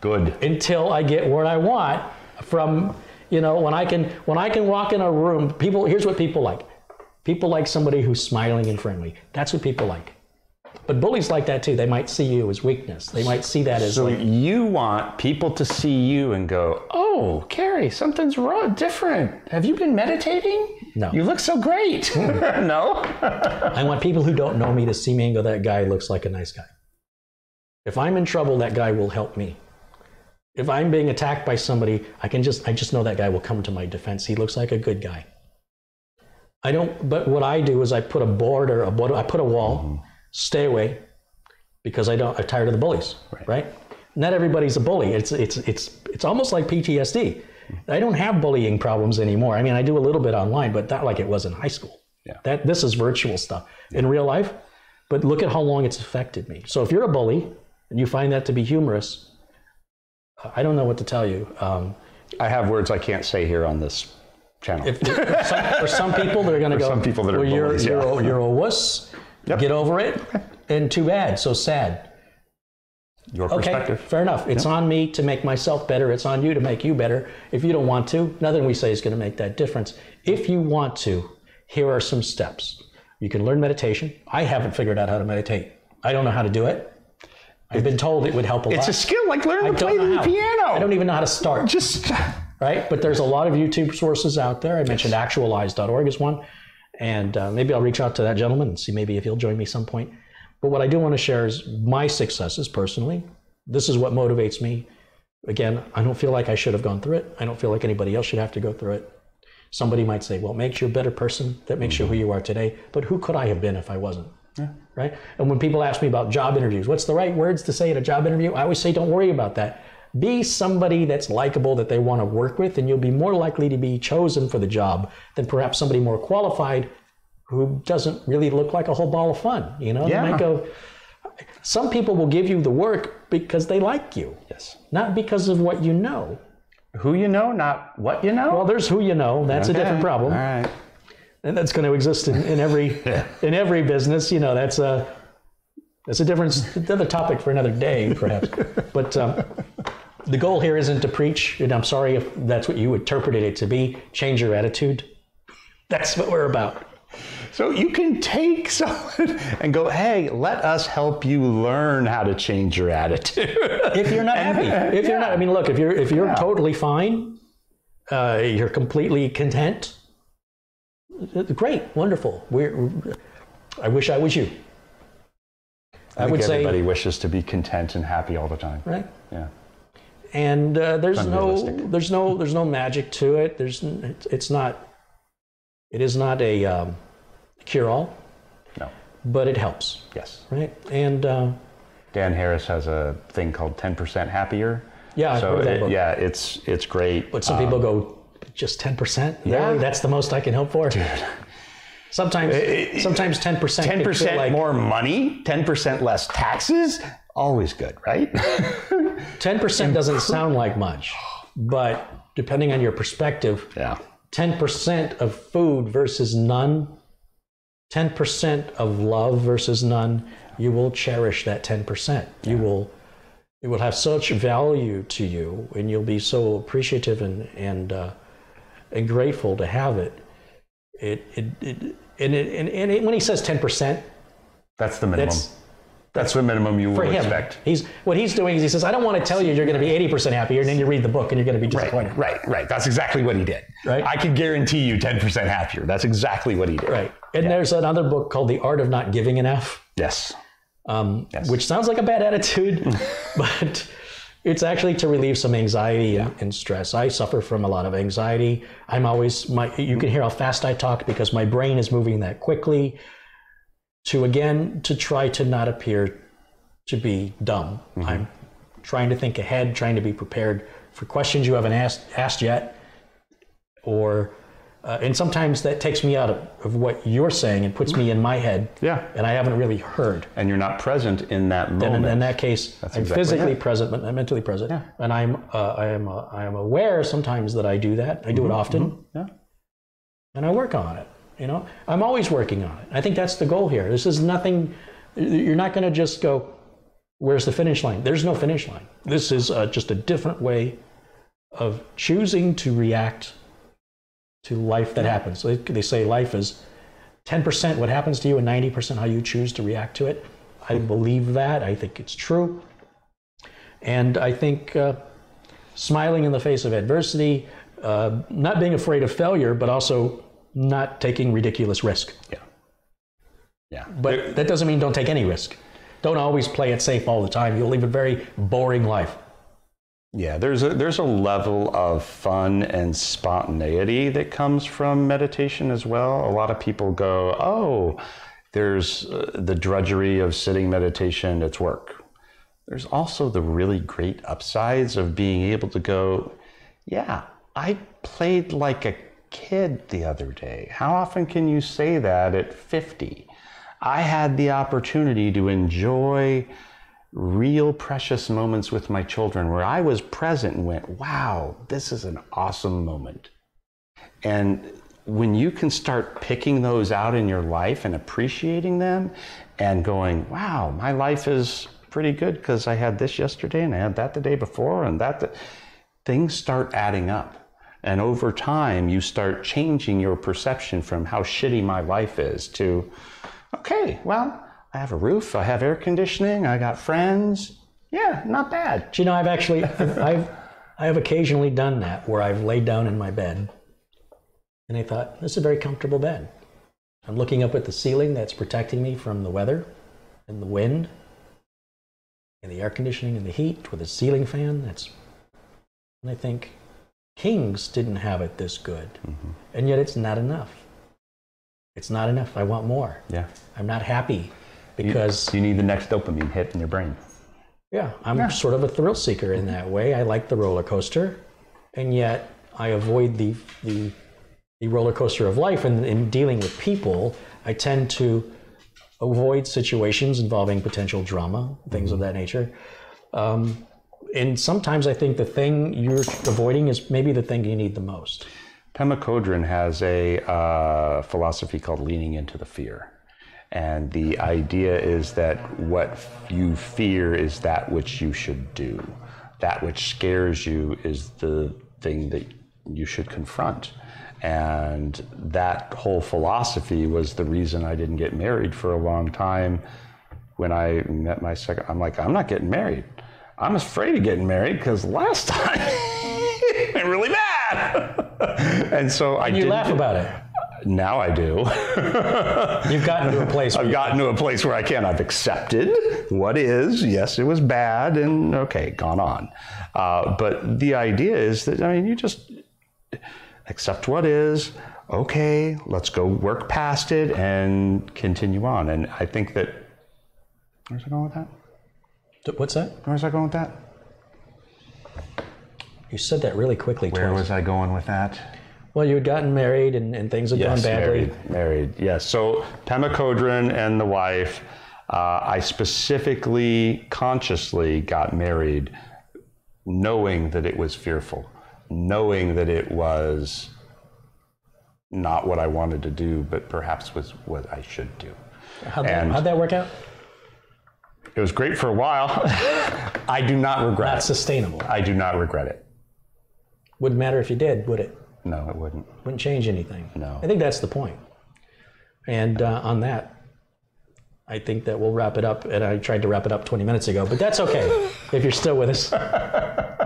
Good. Until I get what I want from, when I can walk in a room, here's what people like. People like somebody who's smiling and friendly. That's what people like. But bullies like that too. They might see you as weakness. They might see that as so you want people to see you and go, "Oh, Carey, something's wrong, different. Have you been meditating? No. You look so great." No. I want people who don't know me to see me and go, "That guy looks like a nice guy." If I'm in trouble, that guy will help me. If I'm being attacked by somebody, I just know that guy will come to my defense. He looks like a good guy. But what I do is I put I put a wall, stay away, because I'm tired of the bullies, right? Not everybody's a bully. It's almost like PTSD. I don't have bullying problems anymore. I mean, I do a little bit online, but not like it was in high school. This is virtual stuff. In real life, but look at how long it's affected me. So if you're a bully and you find that to be humorous, I don't know what to tell you. I have words I can't say here on this channel. For some people, they're going to go, some people that are bullies, you're a wuss, get over it, and too bad, so sad. Your perspective. Okay, fair enough. It's on me to make myself better. It's on you to make you better. If you don't want to, nothing we say is going to make that difference. If you want to, here are some steps. You can learn meditation. I haven't figured out how to meditate. I don't know how to do it. I've been told it would help a lot. It's a skill, like learning to play the piano. I don't even know how to start. Right? But there's a lot of YouTube sources out there. I mentioned actualize.org is one. And maybe I'll reach out to that gentleman and see maybe if he'll join me some point. But what I do want to share is my successes personally. This is what motivates me. Again, I don't feel like I should have gone through it. I don't feel like anybody else should have to go through it. Somebody might say, well, it makes you a better person. That makes you who you are today. But who could I have been if I wasn't? Right? And when people ask me about job interviews, what's the right words to say at a job interview? I always say, don't worry about that. Be somebody that's likable that they want to work with, and you'll be more likely to be chosen for the job than perhaps somebody more qualified who doesn't really look like a whole ball of fun. They might go, some people will give you the work because they like you. Yes. Not because of what you know. Who you know, not what you know? Well, there's who you know. That's a different problem. All right. And that's going to exist in every in every business. You know, that's a different another topic for another day, perhaps. But the goal here isn't to preach, and I'm sorry if that's what you interpreted it to be. Change your attitude. That's what we're about. So you can take someone and go, hey, let us help you learn how to change your attitude. If you're not happy, if you're not, I mean, look, if you're totally fine, you're completely content. Great, wonderful. I wish I was you. I would say everybody wishes to be content and happy all the time. Right. Yeah. And there's no magic to it. It is not a cure-all. No. But it helps. Yes. Right. And Dan Harris has a thing called 10% Happier. Yeah, I've heard that book. Yeah, it's great. But some people go, just 10%? Yeah. Really? That's the most I can hope for? Dude. Sometimes 10%. 10% like more money, 10% less taxes, always good, right? 10% doesn't sound like much, but depending on your perspective, 10% of food versus none, 10% of love versus none, you will cherish that 10%. It will have such value to you, and you'll be so appreciative and grateful to have it. And when he says 10%, that's the minimum. That's the minimum you will expect. What he's doing is he says, I don't want to tell you you're going to be 80% happier, and then you read the book and you're going to be disappointed. Right. That's exactly what he did. Right. I can guarantee you 10% happier. That's exactly what he did. Right. And there's another book called The Art of Not Giving Enough. Yes. Which sounds like a bad attitude, but it's actually to relieve some anxiety and stress. I suffer from a lot of anxiety. You can hear how fast I talk because my brain is moving that quickly to try to not appear to be dumb. Mm-hmm. I'm trying to think ahead, trying to be prepared for questions you haven't asked yet, and sometimes that takes me out of what you're saying and puts me in my head. Yeah. And I haven't really heard. And you're not present in that moment. Then in that case, I'm physically present, but not mentally present. Yeah. And I am aware sometimes that I do that. I do it often. Mm-hmm. Yeah. And I work on it. I'm always working on it. I think that's the goal here. This is nothing. You're not going to just go, where's the finish line? There's no finish line. This is just a different way of choosing to react to life that happens. So they say life is 10% what happens to you and 90% how you choose to react to it. I believe that. I think it's true. And I think smiling in the face of adversity, not being afraid of failure, but also not taking ridiculous risk. Yeah. But that doesn't mean don't take any risk. Don't always play it safe all the time. You'll live a very boring life. Yeah, there's a level of fun and spontaneity that comes from meditation as well. A lot of people go, oh, there's the drudgery of sitting meditation, it's work. There's also the really great upsides of being able to go, yeah, I played like a kid the other day. How often can you say that at 50? I had the opportunity to enjoy real precious moments with my children where I was present and went, wow, this is an awesome moment. And when you can start picking those out in your life and appreciating them and going, wow, my life is pretty good because I had this yesterday and I had that the day before and things start adding up. And over time, you start changing your perception from how shitty my life is to, okay, well, I have a roof, I have air conditioning, I got friends. Yeah, not bad. Do you know, I have occasionally done that where I've laid down in my bed and I thought, this is a very comfortable bed. I'm looking up at the ceiling that's protecting me from the weather and the wind and the air conditioning and the heat with a ceiling fan. And I think, kings didn't have it this good. Mm-hmm. And yet it's not enough. It's not enough. I want more. Yeah. I'm not happy because you need the next dopamine hit in your brain. Yeah, I'm sort of a thrill seeker in that way. I like the roller coaster, and yet I avoid the roller coaster of life. And in dealing with people, I tend to avoid situations involving potential drama, things of that nature. And sometimes I think the thing you're avoiding is maybe the thing you need the most. Pema Chodron has a philosophy called leaning into the fear. And the idea is that what you fear is that which you should do. That which scares you is the thing that you should confront. And that whole philosophy was the reason I didn't get married for a long time. When I met my second, I'm like, I'm not getting married. I'm afraid of getting married because last time it went really bad. And so I didn't. You laugh about it. Now I do. You've gotten to a place where I've gotten to a place where I can. I've accepted what is. Yes, it was bad, and okay, gone on. But the idea is that, I mean, you just accept what is. Okay, let's go work past it and continue on. And I think that, where's I going with that? What's that? Where's I going with that? You said that really quickly. Where was I going with that? Well, you had gotten married and things had gone badly. Married, yes. So Pema Chodron and the wife, I specifically, consciously got married knowing that it was fearful, knowing that it was not what I wanted to do, but perhaps was what I should do. How'd that work out? It was great for a while. I do not regret it. Not sustainable. I do not regret it. Wouldn't matter if you did, would it? No, it wouldn't. Wouldn't change anything. No. I think that's the point. And on that, I think that we'll wrap it up. And I tried to wrap it up 20 minutes ago, but that's okay. If you're still with us,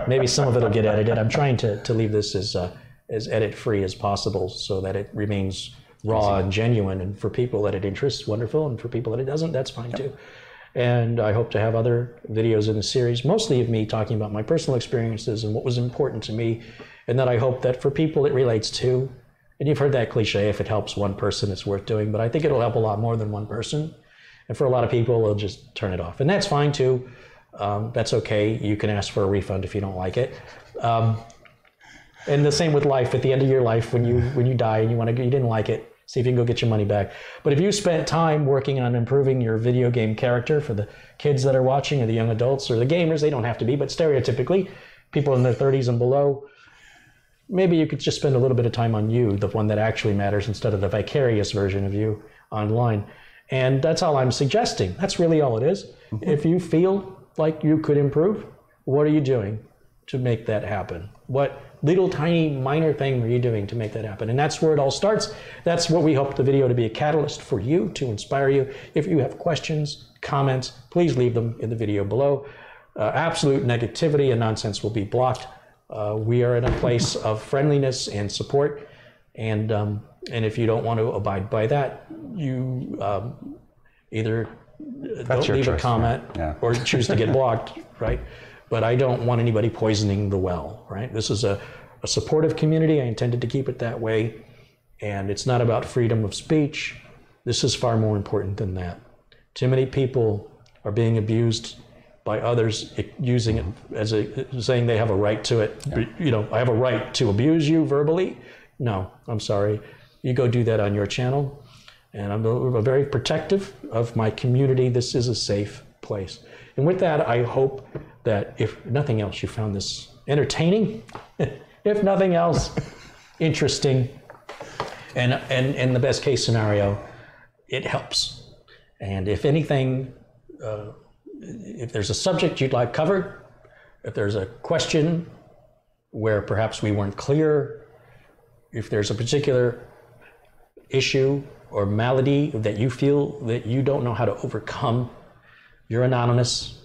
maybe some of it will get edited. I'm trying to leave this as edit-free as possible so that it remains raw and genuine. And for people that it interests, wonderful. And for people that it doesn't, that's fine too. And I hope to have other videos in the series, mostly of me talking about my personal experiences and what was important to me. And that I hope that for people it relates to, and you've heard that cliche, if it helps one person, it's worth doing, but I think it'll help a lot more than one person. And for a lot of people, they'll just turn it off. And that's fine too. That's okay. You can ask for a refund if you don't like it. And the same with life. At the end of your life, when you die and you didn't like it, see if you can go get your money back. But if you spent time working on improving your video game character for the kids that are watching, or the young adults, or the gamers, they don't have to be, but stereotypically, people in their 30s and below, maybe you could just spend a little bit of time on you, the one that actually matters, instead of the vicarious version of you online. And that's all I'm suggesting. That's really all it is. Mm-hmm. If you feel like you could improve, what are you doing to make that happen? What little tiny minor thing are you doing to make that happen? And that's where it all starts. That's what we hope the video to be a catalyst for you, to inspire you. If you have questions, comments, please leave them in the video below. Absolute negativity and nonsense will be blocked. We are in a place of friendliness and support, and if you don't want to abide by that, you either don't leave a comment or choose to get blocked, right? But I don't want anybody poisoning the well, right? This is a supportive community. I intended to keep it that way, and it's not about freedom of speech. This is far more important than that. Too many people are being abused by others, using it as saying they have a right to it. Yeah. You know, I have a right to abuse you verbally. No, I'm sorry. You go do that on your channel. And I'm very protective of my community. This is a safe place. And with that, I hope that if nothing else, you found this entertaining, if nothing else, interesting, and in the best case scenario, it helps. And if anything, if there's a subject you'd like covered, if there's a question where perhaps we weren't clear, if there's a particular issue or malady that you feel that you don't know how to overcome, you're anonymous.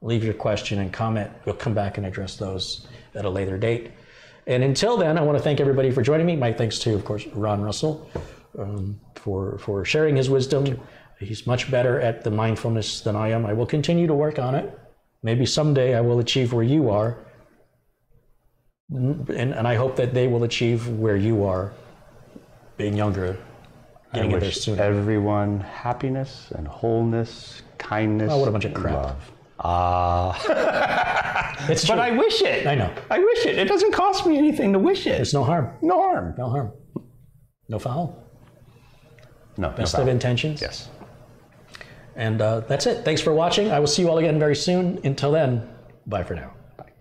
Leave your question and comment. We'll come back and address those at a later date. And until then, I want to thank everybody for joining me. My thanks to, of course, Ron Russell for sharing his wisdom. He's much better at the mindfulness than I am. I will continue to work on it. Maybe someday I will achieve where you are. And I hope that they will achieve where you are, being younger, getting it there sooner. Everyone happiness and wholeness, kindness, what a bunch of crap. Love. It's true. But I wish it. I know. I wish it. It doesn't cost me anything to wish it. There's no harm. No harm. No harm. No foul. No. Best of intentions. Yes. And that's it. Thanks for watching. I will see you all again very soon. Until then, bye for now. Bye.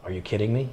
Are you kidding me?